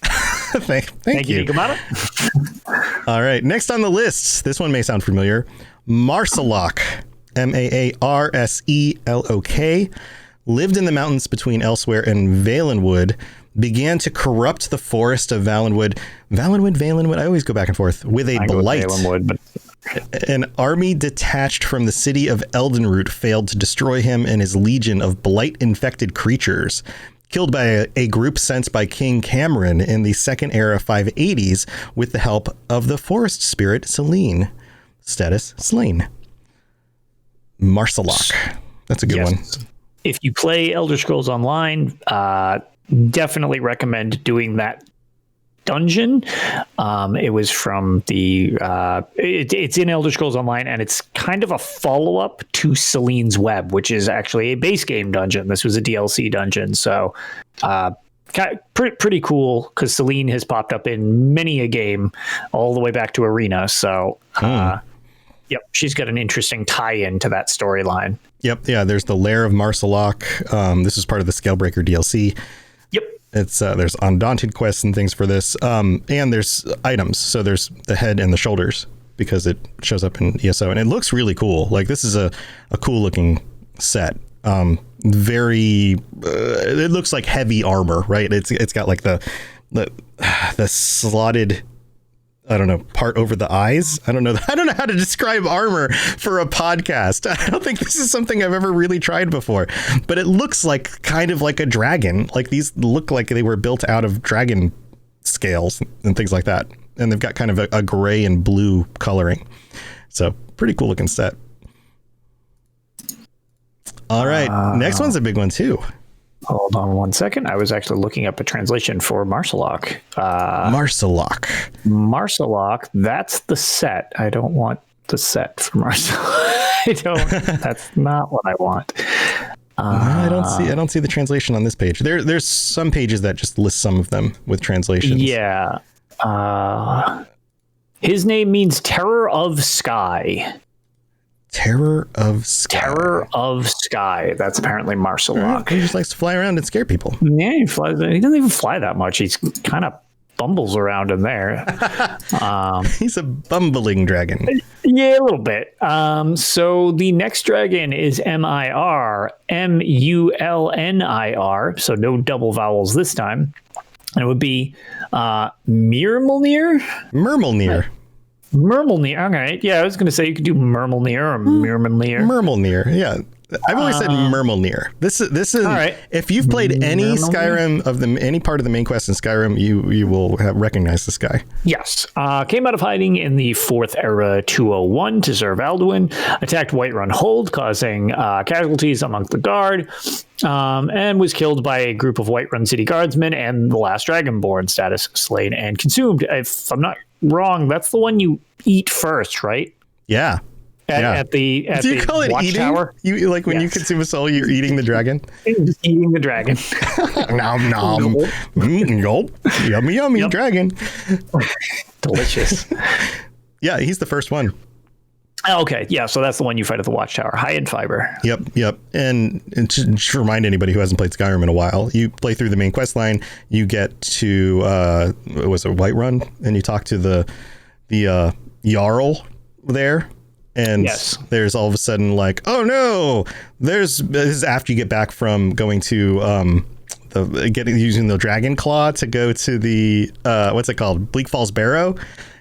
Thank you. Kamada. All right. Next on the list, this one may sound familiar. Marsalok, Marselok, lived in the mountains between Elsewhere and Valenwood, began to corrupt the forest of Valenwood. Valenwood. I always go back and forth with a blight. An army detached from the city of Eldenroot failed to destroy him and his legion of blight-infected creatures. Killed by a group sent by King Cameron in the Second Era 580s with the help of the forest spirit Selene. Status slain. Marsalok. That's a good one. If you play Elder Scrolls Online, definitely recommend doing that dungeon. It was from the it's in Elder Scrolls Online, and it's kind of a follow-up to Selene's Web, which is actually a base game dungeon. This was a DLC dungeon, so pretty cool, because Selene has popped up in many a game all the way back to Arena. So yep, she's got an interesting tie-in to that storyline. Yep, yeah, there's the Lair of Marsalok. This is part of the Scalebreaker DLC. Yep. It's there's Undaunted quests and things for this, and there's items. So there's the head and the shoulders, because it shows up in ESO, and it looks really cool. Like, this is a cool looking set. Very it looks like heavy armor, right? It's got like the slotted, I don't know, part over the eyes. I don't know how to describe armor for a podcast. I don't think this is something I've ever really tried before, but it looks like kind of like a dragon. Like, these look like they were built out of dragon scales and things like that. And they've got kind of a gray and blue coloring. So pretty cool looking set. All right. Next one's a big one too. Hold on one second. I was actually looking up a translation for Marsalok. Marsalok, that's the set. I don't want the set for Marsalok. That's not what I want. I don't see the translation on this page. There's some pages that just list some of them with translations. Yeah. His name means Terror of Sky. Terror of Sky. Terror of Sky. That's apparently Marsalok. He just likes to fly around and scare people. Yeah, he doesn't even fly that much. He's kind of bumbles around in there. He's a bumbling dragon. Yeah, a little bit. So the next dragon is Mulnir, so no double vowels this time. And it would be Myrmulnir? Myrmulnir. Myrmulnir. All right. Yeah, I was going to say you could do Myrmulnir or Myrmulnir. Myrmulnir. Yeah. I've always said Myrmulnir. This is all right. If you've played any Skyrim of any part of the main quest in Skyrim, you will have recognized this guy. Yes. Came out of hiding in the 4th Era 201 to serve Alduin, attacked Whiterun Hold, causing casualties among the guard, and was killed by a group of Whiterun city guardsmen and the last Dragonborn. Status slain and consumed. If I'm not wrong, that's the one you eat first, right? Yeah. At the Do you call it eating? Tower? You like when you consume a soul, you're eating the dragon? Just eating the dragon. Nom nom. Gulp. Yummy dragon. Delicious. Yeah, he's the first one. Okay, yeah, so that's the one you fight at the Watchtower. High in fiber. Yep. And to remind anybody who hasn't played Skyrim in a while, you play through the main quest line, you get to was it Whiterun, and you talk to the Jarl there. And there's all of a sudden like, oh no, this is after you get back from going to using the Dragon Claw to go to the what's it called, Bleak Falls Barrow,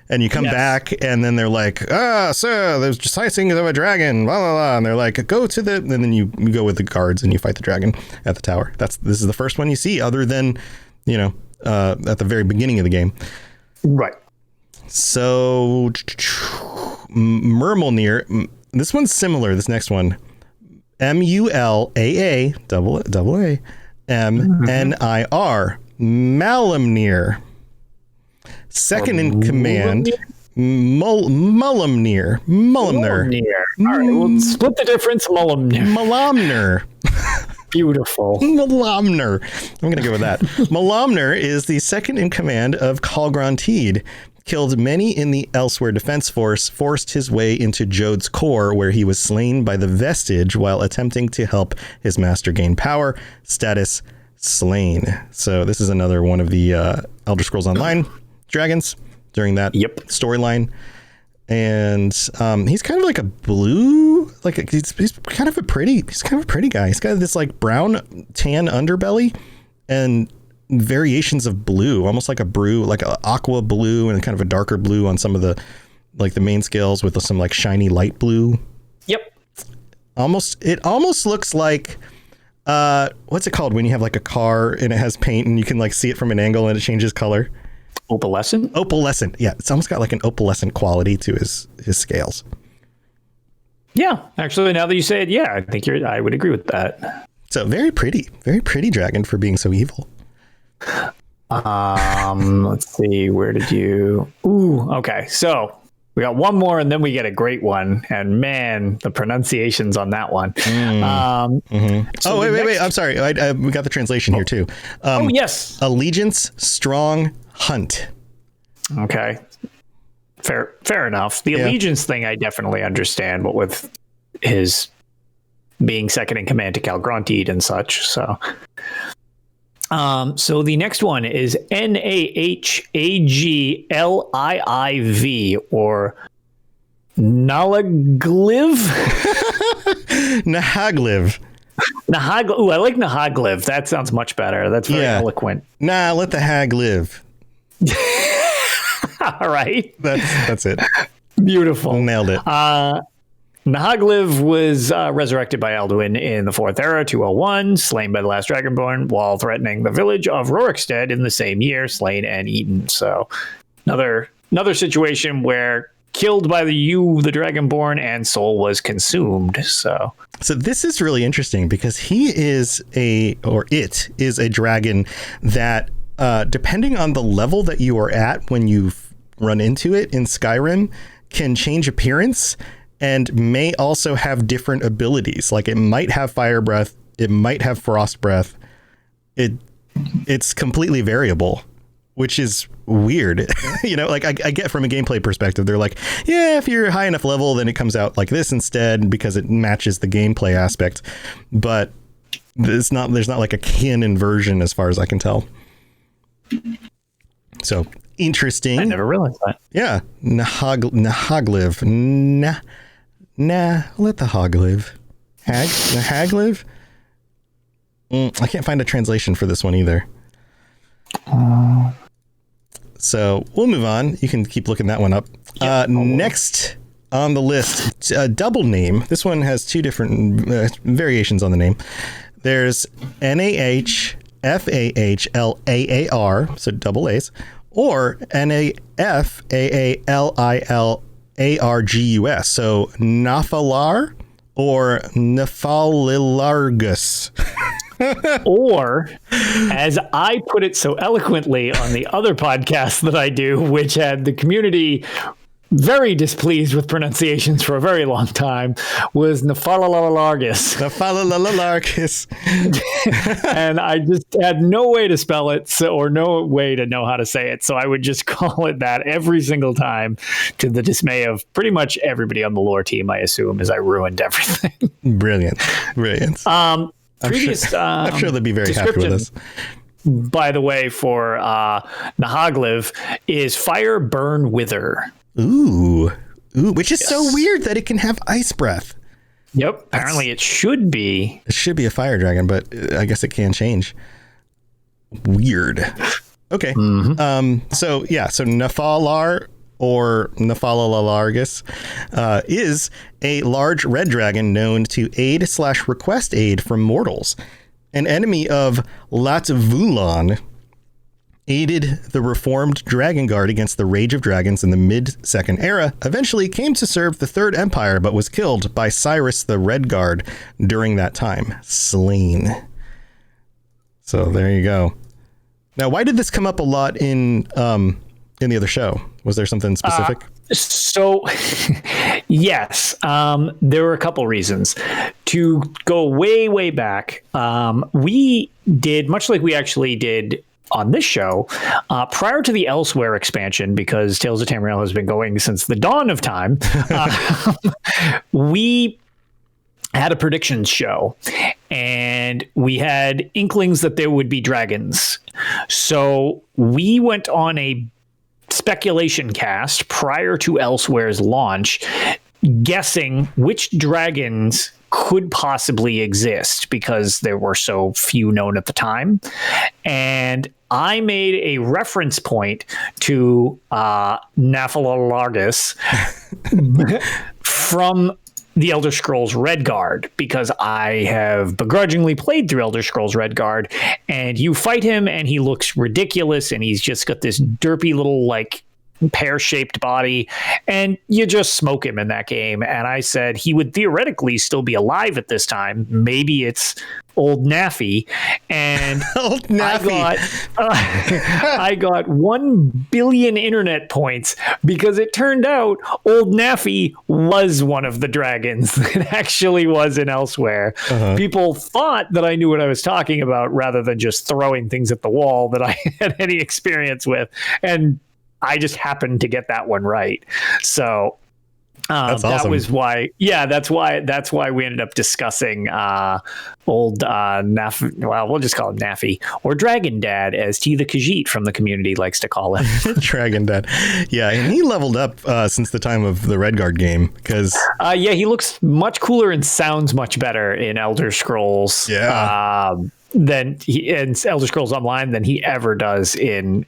and you come back and then they're like, sir, there's just sightseeing of a dragon, blah blah blah, and they're like, go to the, and then you go with the guards and you fight the dragon at the tower. This is the first one you see, other than at the very beginning of the game, right? So Myrmulnir, this one's similar. This next one, Mulaa, double A, Mnir, Malamnir. Second in command, Mulumnir. All right, we'll split the difference. Malamnir. Beautiful. Malamnir. I'm going to go with that. Malamnir is the second in command of Calgron Teed. Killed many in the Elsewhere defense force, forced his way into Jode's core, where he was slain by the Vestige while attempting to help his master gain power. Status slain. So this is another one of the Elder Scrolls Online dragons during that storyline. And he's kind of like a blue, like he's kind of a pretty guy. He's got this like brown tan underbelly and variations of blue, almost like a like an aqua blue and kind of a darker blue on some of the like the main scales with some like shiny light blue. Yep. It almost looks like what's it called when you have like a car and it has paint and you can like see it from an angle and it changes color? Opalescent. Yeah, it's almost got like an opalescent quality to his scales. Yeah, actually, now that you say it, yeah, I think I would agree with that. So very pretty dragon for being so evil. Let's see, where did you? Ooh, okay, so we got one more, and then we get a great one, and man, the pronunciations on that one. So wait! I'm sorry, we got the translation here too. Yes, allegiance, strong, hunt. Okay, fair enough. The allegiance thing, I definitely understand, but with his being second in command to Khal Grantid and such, so. So the next one is Nahagliv or Nalagliv. Nahagliv. Ooh, I like Nahagliv. That sounds much better. That's very eloquent. Nah, let the hag live. All right. That's it. Beautiful. Nailed it. Nahagliv was resurrected by Alduin in the Fourth Era, 201, slain by the last Dragonborn while threatening the village of Rorikstead in the same year, slain and eaten. So another situation where killed by the Dragonborn, and soul was consumed. So this is really interesting because it is a dragon that, depending on the level that you are at when you run into it in Skyrim, can change appearance and may also have different abilities. Like it might have fire breath, it might have frost breath. It's completely variable, which is weird. Like I get from a gameplay perspective, they're like, yeah, if you're high enough level, then it comes out like this instead because it matches the gameplay aspect. But there's not like a canon version as far as I can tell. So interesting. I never realized that. Yeah. Nahagliv. Nah, let the hog live. Nahagliv? I can't find a translation for this one either. So we'll move on. You can keep looking that one up. Next on the list, a double name. This one has two different variations on the name. There's Nahfahlaar, so double A's, or Nafaallilargus, so Nafalar or Nafalilargus. Or, as I put it so eloquently on the other podcast that I do, which had the community very displeased with pronunciations for a very long time, was Nafalilargus. Nafalilargus. And I just had no way to spell it or no way to know how to say it. So I would just call it that every single time, to the dismay of pretty much everybody on the lore team, I assume, as I ruined everything. Brilliant. I'm sure they'd be very happy with us. By the way, for Nahagliv is fire, burn, wither. Ooh, which is so weird that it can have ice breath. Yep. Apparently it should be. It should be a fire dragon, but I guess it can change. Weird. Okay. So Nafalar or Nafalilargus is a large red dragon known to aid/request aid from mortals. An enemy of Latvulan, aided the reformed Dragon Guard against the Rage of Dragons in the mid-Second Era, eventually came to serve the Third Empire, but was killed by Cyrus the Red Guard during that time. Slain. So there you go. Now, why did this come up a lot in the other show? Was there something specific? Yes, there were a couple reasons. To go way, way back, we did, much like we actually did on this show, prior to the Elsewhere expansion, because Tales of Tamriel has been going since the dawn of time, we had a predictions show, and we had inklings that there would be dragons. So we went on a speculation cast prior to Elsewhere's launch, guessing which dragons could possibly exist because there were so few known at the time. And I made a reference point to Naphtalalargus from the Elder Scrolls Redguard, because I have begrudgingly played through Elder Scrolls Redguard, and you fight him and he looks ridiculous and he's just got this derpy little like pear-shaped body, and you just smoke him in that game. And I said he would theoretically still be alive at this time. Maybe it's old Naffy. And Old Naffy. I got 1 billion internet points because it turned out old Naffy was one of the dragons that actually was in Elsewhere. People thought that I knew what I was talking about rather than just throwing things at the wall that I had any experience with. And I just happened to get that one right. So that's awesome. That was why. Yeah, that's why we ended up discussing old Naffy. Well, we'll just call him Naffy, or Dragon Dad, as T the Khajiit from the community likes to call him. Dragon Dad. Yeah, and he leveled up since the time of the Redguard game, because yeah, he looks much cooler and sounds much better in Elder Scrolls. Yeah. Than he in Elder Scrolls Online than he ever does in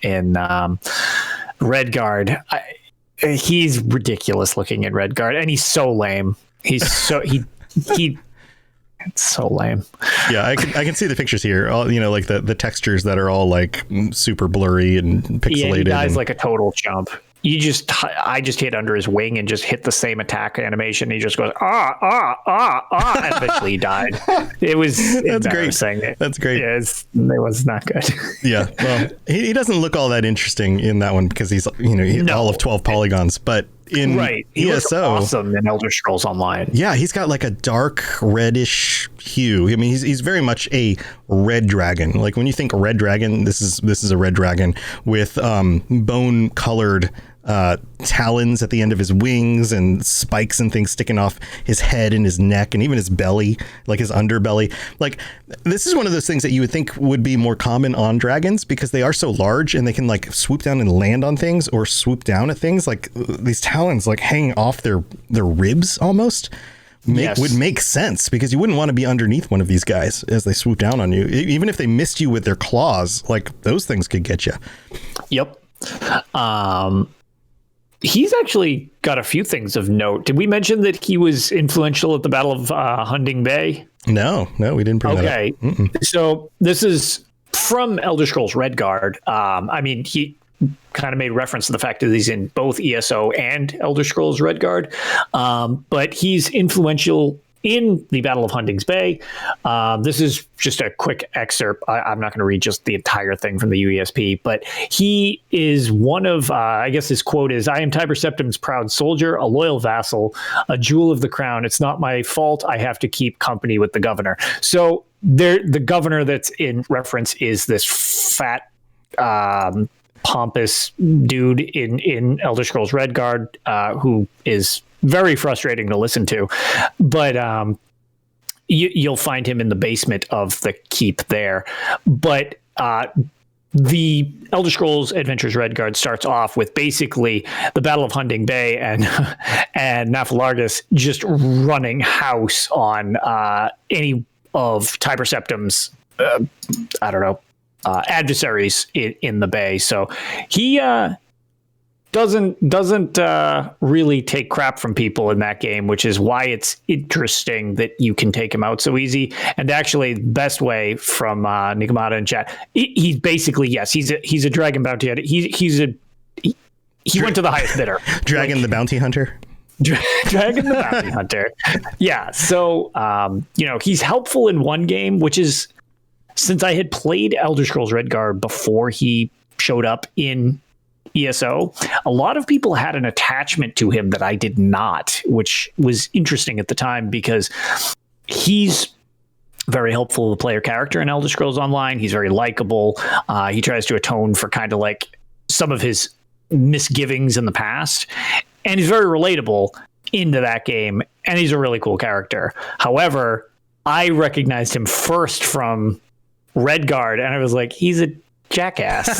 Redguard. He's ridiculous looking in Redguard, and he's so lame. He's so it's so lame. Yeah, I can see the pictures here. All, you know, like the textures that are all like super blurry and pixelated. Yeah, he dies like a total chump. I just hit under his wing and just hit the same attack animation. He just goes and eventually he died. It was embarrassing. That's great. Yeah, it was not good. Yeah, well, he doesn't look all that interesting in that one because he's all of 12 polygons, but in he looks ESO, awesome in Elder Scrolls Online. Yeah, he's got like a dark reddish hue. I mean, he's very much a red dragon. Like when you think red dragon, this is a red dragon with bone colored talons at the end of his wings and spikes and things sticking off his head and his neck and even his belly, like his underbelly. Like this is one of those things that you would think would be more common on dragons because they are so large and they can like swoop down and land on things or swoop down at things. Like these talons like hang off their ribs almost. Would make sense because you wouldn't want to be underneath one of these guys as they swoop down on you. Even if they missed you with their claws, like those things could get you. Yep. He's actually got a few things of note. Did we mention that he was influential at the Battle of Hunding Bay? No, we didn't bring that up. Okay. So this is from Elder Scrolls Redguard. I mean, he kind of made reference to the fact that he's in both ESO and Elder Scrolls Redguard. But he's influential in the Battle of Hunding Bay. This is just a quick excerpt. I'm not going to read just the entire thing from the UESP, but he is one of, I guess his quote is, "I am Tiber Septim's proud soldier, a loyal vassal, a jewel of the crown. It's not my fault. I have to keep company with the governor." So the governor that's in reference is this fat, pompous dude in Elder Scrolls Redguard, who is very frustrating to listen to, but you'll find him in the basement of the keep there. But the Elder Scrolls Adventures Redguard starts off with basically the Battle of Hunding Bay and Naphtalalargus just running house on any of Tiber Septim's adversaries in the bay. So he doesn't really take crap from people in that game, which is why it's interesting that you can take him out so easy. And actually, the best way from Nikomata in chat, he's basically, yes, he's a dragon bounty hunter. He went to the highest bidder. Dragon the bounty hunter. Dragon the bounty hunter. Yeah. So he's helpful in one game, which is, since I had played Elder Scrolls Redguard before he showed up in ESO, a lot of people had an attachment to him that I did not, which was interesting at the time because he's very helpful to the player character in Elder Scrolls Online. He's very likable. He tries to atone for kind of like some of his misgivings in the past, and he's very relatable into that game, and he's a really cool character. However, I recognized him first from Redguard, and I was like, he's a jackass.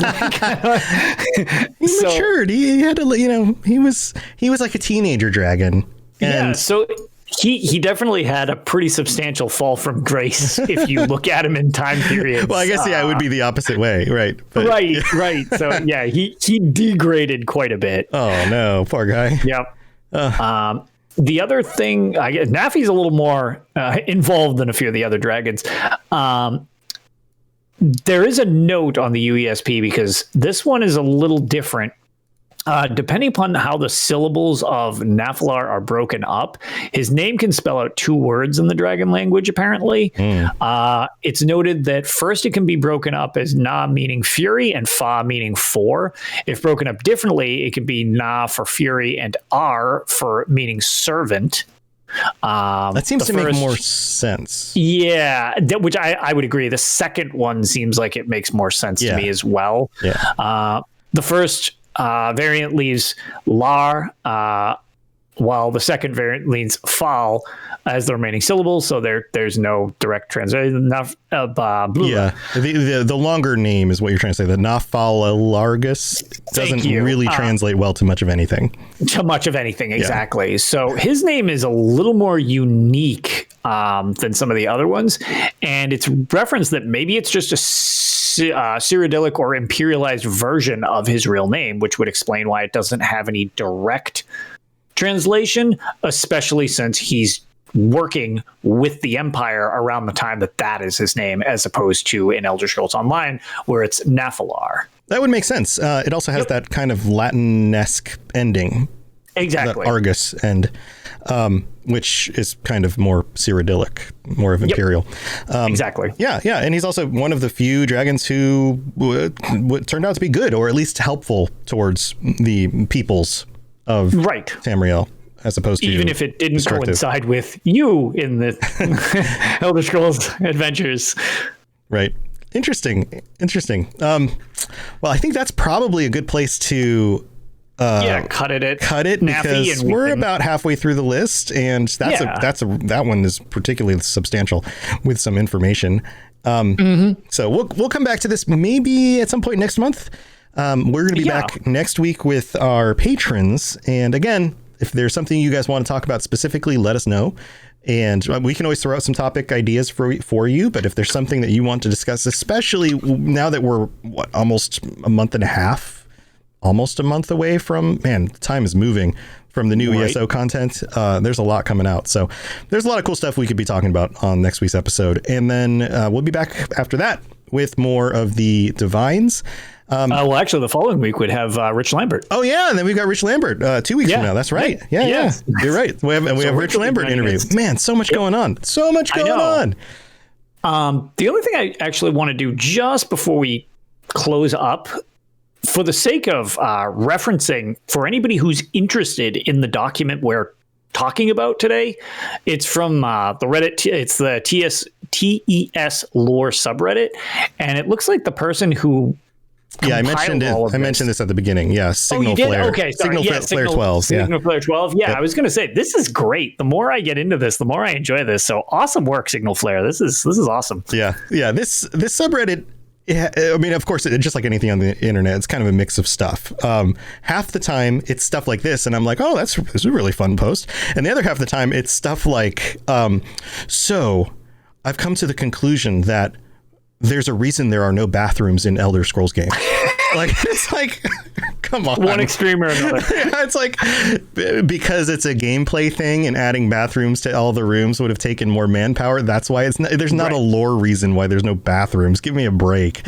He matured. He had to, he was like a teenager dragon. Yeah, so he definitely had a pretty substantial fall from grace if you look at him in time periods. Well, I guess it would be the opposite way, right? But, right. So yeah, he degraded quite a bit. Oh no, poor guy. Yep. The other thing, I guess, Nafi's a little more involved than a few of the other dragons. There is a note on the UESP because this one is a little different. Depending upon how the syllables of Nafalar are broken up, his name can spell out 2 words in the dragon language, apparently. It's noted that first it can be broken up as Na meaning fury and Fa meaning four. If broken up differently, it can be Na for fury and R for meaning servant. That seems to make more sense. Yeah, which I would agree. The second one seems like it makes more sense to me as well. Yeah. The first variant leaves Lar, while the second variant leaves Fal as the remaining syllables. So there's no direct translation. Yeah, the longer name is what you're trying to say. The Nafalargus doesn't really translate well to much of anything. Exactly. Yeah. So his name is a little more unique than some of the other ones, and it's referenced that maybe it's just a Cyrodiilic or imperialized version of his real name, which would explain why it doesn't have any direct translation, especially since he's working with the Empire around the time that is his name, as opposed to in Elder Scrolls Online, where it's Nafalar. That would make sense. It also has that kind of Latin-esque ending. Exactly. The Argus end, which is kind of more Cyrodiilic, more of Imperial. Exactly. Yeah. And he's also one of the few dragons who turned out to be good, or at least helpful towards the peoples of Tamriel, as opposed to even if it didn't coincide with you in the Elder Scrolls adventures. Right. Interesting. Well, I think that's probably a good place to cut it because we're about halfway through the list, and that one is particularly substantial with some information. So we'll come back to this maybe at some point next month. We're going to be back next week with our patrons, and again, if there's something you guys want to talk about specifically, let us know. And we can always throw out some topic ideas for you. But if there's something that you want to discuss, especially now that we're almost a month and a half, almost a month away from, time is moving from the new ESO content. There's a lot coming out. So there's a lot of cool stuff we could be talking about on next week's episode. And then we'll be back after that with more of the Divines. Well, actually, the following week would have Rich Lambert. Oh, yeah. And then we've got Rich Lambert 2 weeks from now. That's right. Yeah. You're right. We have Rich Lambert interview. Man, so much going on. So much going on. The only thing I actually want to do just before we close up, for the sake of referencing, for anybody who's interested in the document we're talking about today, it's from the Reddit. It's the TES lore subreddit. And it looks like the person who I mentioned it. I mentioned this at the beginning. Yeah, Signal Flare. Okay, sorry. Flare 12. Signal Flare 12. Yeah, I was going to say this is great. The more I get into this, the more I enjoy this. So awesome work, Signal Flare. This is awesome. Yeah. This subreddit. I mean, of course, just like anything on the internet, it's kind of a mix of stuff. Half the time, it's stuff like this, and I'm like, oh, this is a really fun post. And the other half of the time, it's stuff like, so I've come to the conclusion that there's a reason there are no bathrooms in Elder Scrolls games. It's like, come on. One extreme or another. It's like, because it's a gameplay thing and adding bathrooms to all the rooms would have taken more manpower. That's why there's not a lore reason why there's no bathrooms. Give me a break.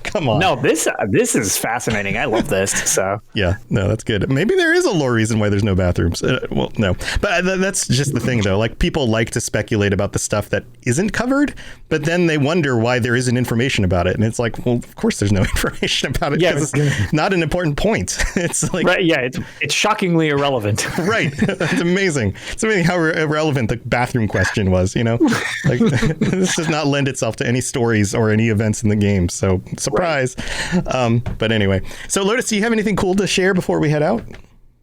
Come on. No, this is fascinating. I love this. So yeah, no, that's good. Maybe there is a lore reason why there's no bathrooms. Well, no, but that's just the thing though. Like, people like to speculate about the stuff that isn't covered, but then they wonder why there isn't information about it. And it's like, well, of course there's no information about it. Yeah, it's not an important point. It's like, right. Yeah. It's shockingly irrelevant. Right. It's amazing. It's amazing how irrelevant the bathroom question was, like this does not lend itself to any stories or any events in the game. So surprise. Right. But anyway, so Lotus, do you have anything cool to share before we head out?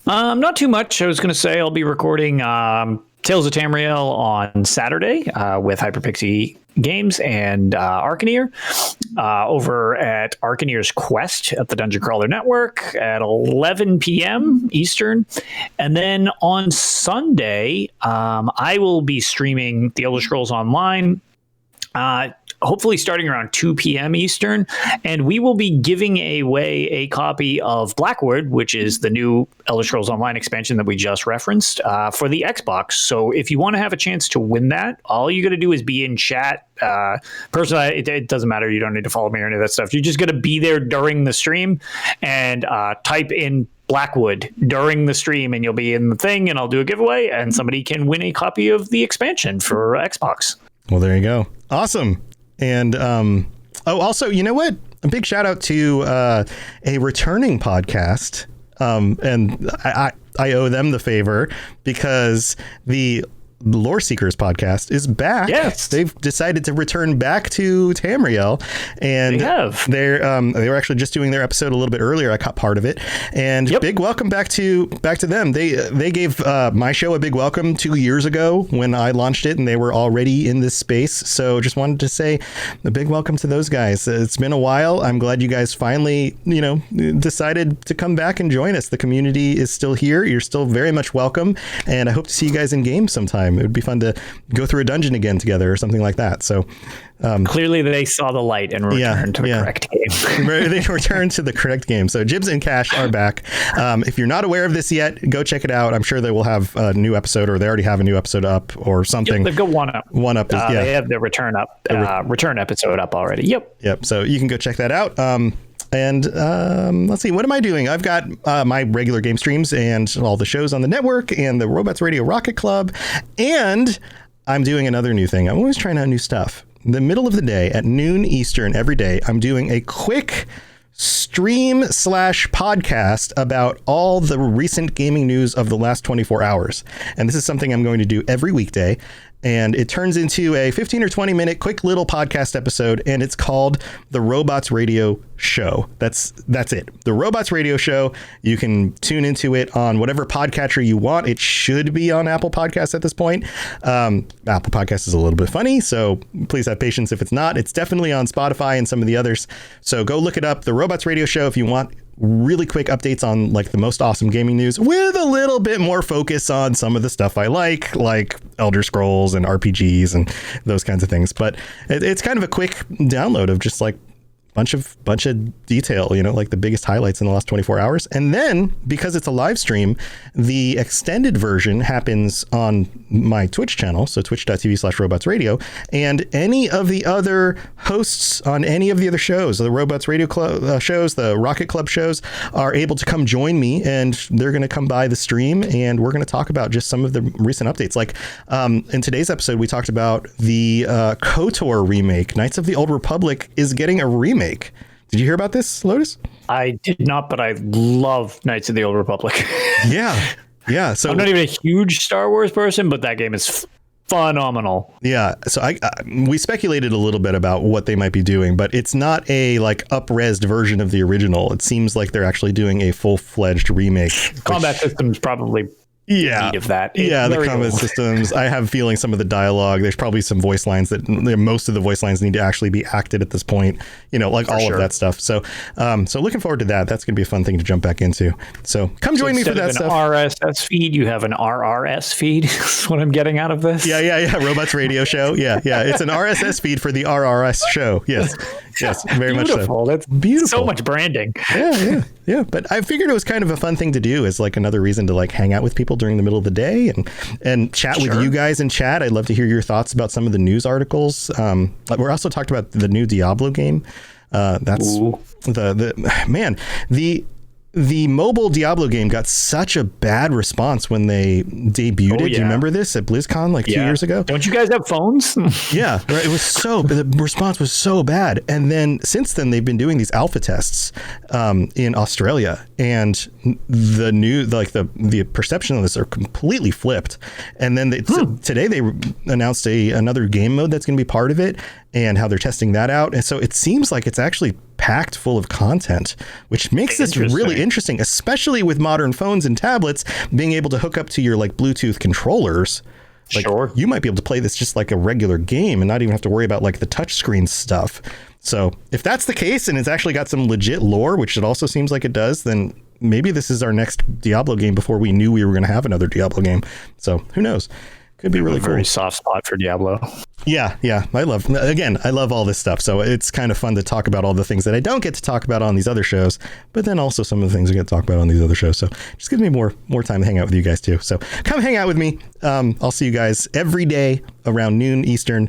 Not too much. I was going to say I'll be recording Tales of Tamriel on Saturday with Hyperpixie Games and Arcaneer over at Arcaneer's Quest at the Dungeon Crawler Network at 11 p.m. Eastern. And then on Sunday, I will be streaming The Elder Scrolls Online, hopefully starting around 2 p.m. Eastern, and we will be giving away a copy of Blackwood, which is the new Elder Scrolls Online expansion that we just referenced, for the Xbox. So if you want to have a chance to win that, all you got to do is be in chat. Personally, it doesn't matter. You don't need to follow me or any of that stuff. You're just going to be there during the stream and type in Blackwood during the stream, and you'll be in the thing, and I'll do a giveaway, and somebody can win a copy of the expansion for Xbox. Well, there you go. Awesome. And also, you know what? A big shout out to a returning podcast. And I owe them the favor because the Lore Seekers podcast is back. Yes, they've decided to return back to Tamriel, and they were actually just doing their episode a little bit earlier. I caught part of it, and big welcome back to them. They gave my show a big welcome 2 years ago when I launched it, and they were already in this space. So just wanted to say a big welcome to those guys. It's been a while. I'm glad you guys finally, decided to come back and join us. The community is still here. You're still very much welcome, and I hope to see you guys in game sometime. It would be fun to go through a dungeon again together or something like that. So clearly they saw the light and returned to the correct game. They returned to the correct game. So Jibs and Cash are back. If you're not aware of this yet, go check it out. I'm sure they will have a new episode, or they already have a new episode up or something. They've got one up. One up. They have the return episode up already. Yep. So you can go check that out. And let's see, what am I doing? I've got my regular game streams and all the shows on the network and the Robots Radio Rocket Club. And I'm doing another new thing. I'm always trying out new stuff. In the middle of the day at noon Eastern every day, I'm doing a quick stream/podcast about all the recent gaming news of the last 24 hours. And this is something I'm going to do every weekday. And it turns into a 15 or 20 minute quick little podcast episode, and it's called The Robots Radio Show. That's it. The Robots Radio Show. You can tune into it on whatever podcatcher you want. It should be on Apple Podcasts at this point. Apple Podcasts is a little bit funny, so please have patience if it's not. It's definitely on Spotify and some of the others. So go look it up. The Robots Radio Show if you want really quick updates on like the most awesome gaming news with a little bit more focus on some of the stuff I like Elder Scrolls and RPGs and those kinds of things. But it's kind of a quick download of just like bunch of detail, like the biggest highlights in the last 24 hours. And then because it's a live stream, the extended version happens on my Twitch channel. So twitch.tv/robotsradio, and any of the other hosts on any of the other shows, the Robots Radio Club shows, the Rocket Club shows, are able to come join me, and they're going to come by the stream, and we're going to talk about just some of the recent updates. Like in today's episode, we talked about the KOTOR remake. Knights of the Old Republic is getting a remake. Did you hear about this, Lotus? I did not, but I love Knights of the Old Republic. Yeah. So I'm not even a huge Star Wars person, but that game is phenomenal. Yeah. So we speculated a little bit about what they might be doing, but it's not a like up-resed version of the original. It seems like they're actually doing a full-fledged remake. Combat systems probably. Of that. The combat systems. I have a feeling some of the dialogue, there's probably some voice lines that most of the voice lines need to actually be acted at this point, of that stuff. So looking forward to that. That's going to be a fun thing to jump back into. So come join me for that stuff. RSS feed, you have an RRS feed. That's what I'm getting out of this. Yeah. Robots Radio Show. Yeah. It's an RSS feed for the RRS show. Yes, very much so. That's beautiful. So much branding. Yeah. But I figured it was kind of a fun thing to do as like another reason to like hang out with people during the middle of the day and chat with you guys in chat. I'd love to hear your thoughts about some of the news articles. We're also talked about the new Diablo game. That's the mobile Diablo game got such a bad response when they debuted it. Do you remember this at BlizzCon 2 years ago? Don't you guys have phones? Yeah, right. It was the response was so bad. And then since then they've been doing these alpha tests in Australia, and the perception of this are completely flipped. And then today they announced another game mode that's going to be part of it, and how they're testing that out. And so it seems like it's actually packed full of content, which makes this really interesting, especially with modern phones and tablets being able to hook up to your like Bluetooth controllers. Like, Sure. you might be able to play this just like a regular game and not even have to worry about like the touchscreen stuff. So if that's the case and it's actually got some legit lore, which it also seems like it does, then maybe this is our next Diablo game before we knew we were going to have another Diablo game. So who knows? Could be really cool. Very soft spot for Diablo. Yeah. I love all this stuff. So it's kind of fun to talk about all the things that I don't get to talk about on these other shows, but then also some of the things I get to talk about on these other shows. So just give me more time to hang out with you guys too. So come hang out with me. I'll see you guys every day around noon Eastern.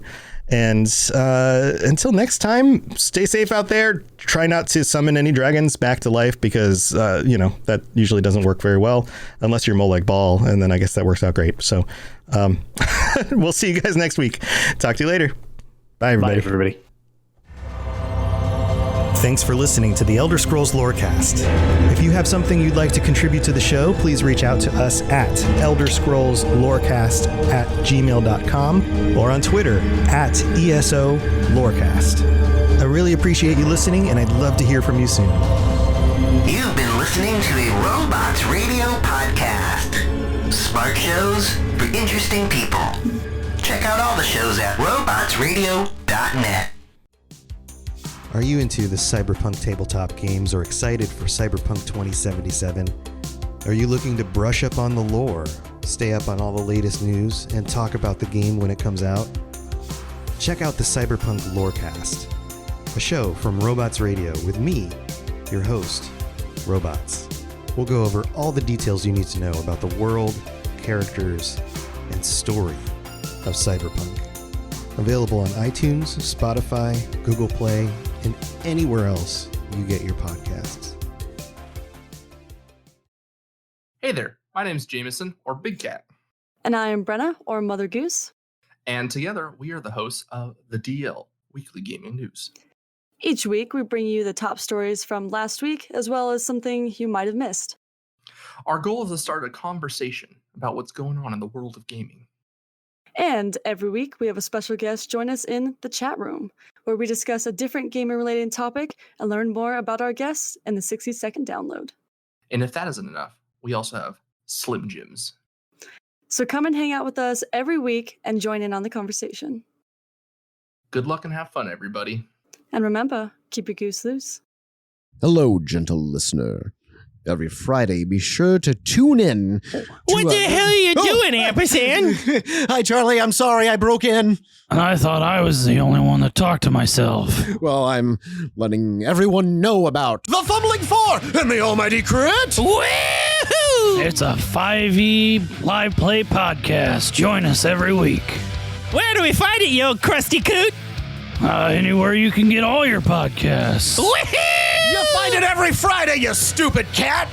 And until next time, stay safe out there. Try not to summon any dragons back to life because, that usually doesn't work very well unless you're Molag Bal. And then I guess that works out great. So we'll see you guys next week. Talk to you later. Bye, everybody. Bye, everybody. Thanks for listening to the Elder Scrolls Lorecast. If you have something you'd like to contribute to the show, please reach out to us at elderscrollslorecast@gmail.com or on Twitter @ESO Lorecast. I really appreciate you listening, and I'd love to hear from you soon. You've been listening to a Robots Radio podcast. Smart shows for interesting people. Check out all the shows at robotsradio.net. Are you into the cyberpunk tabletop games or excited for Cyberpunk 2077? Are you looking to brush up on the lore, stay up on all the latest news, and talk about the game when it comes out? Check out the Cyberpunk Lorecast, a show from Robots Radio with me, your host, Robots. We'll go over all the details you need to know about the world, characters, and story of Cyberpunk. Available on iTunes, Spotify, Google Play, and anywhere else you get your podcasts. Hey there, my name's Jameson, or Big Cat. And I am Brenna, or Mother Goose. And together, we are the hosts of the DL, Weekly Gaming News. Each week, we bring you the top stories from last week, as well as something you might have missed. Our goal is to start a conversation about what's going on in the world of gaming. And every week, we have a special guest join us in the chat room, where we discuss a different gaming-related topic and learn more about our guests in the 60-second download. And if that isn't enough, we also have Slim Jims. So come and hang out with us every week and join in on the conversation. Good luck and have fun, everybody. And remember, keep your goose loose. Hello, gentle listener. Every Friday, be sure to tune in. What the hell are you doing, Ampersand? Hi, Charlie. I'm sorry I broke in. I thought I was the only one that talked to myself. Well, I'm letting everyone know about the Fumbling Four and the Almighty Crit. Woohoo! It's a 5e live play podcast. Join us every week. Where do we find it, you old crusty coot? Anywhere you can get all your podcasts. You find it every Friday, you stupid cat!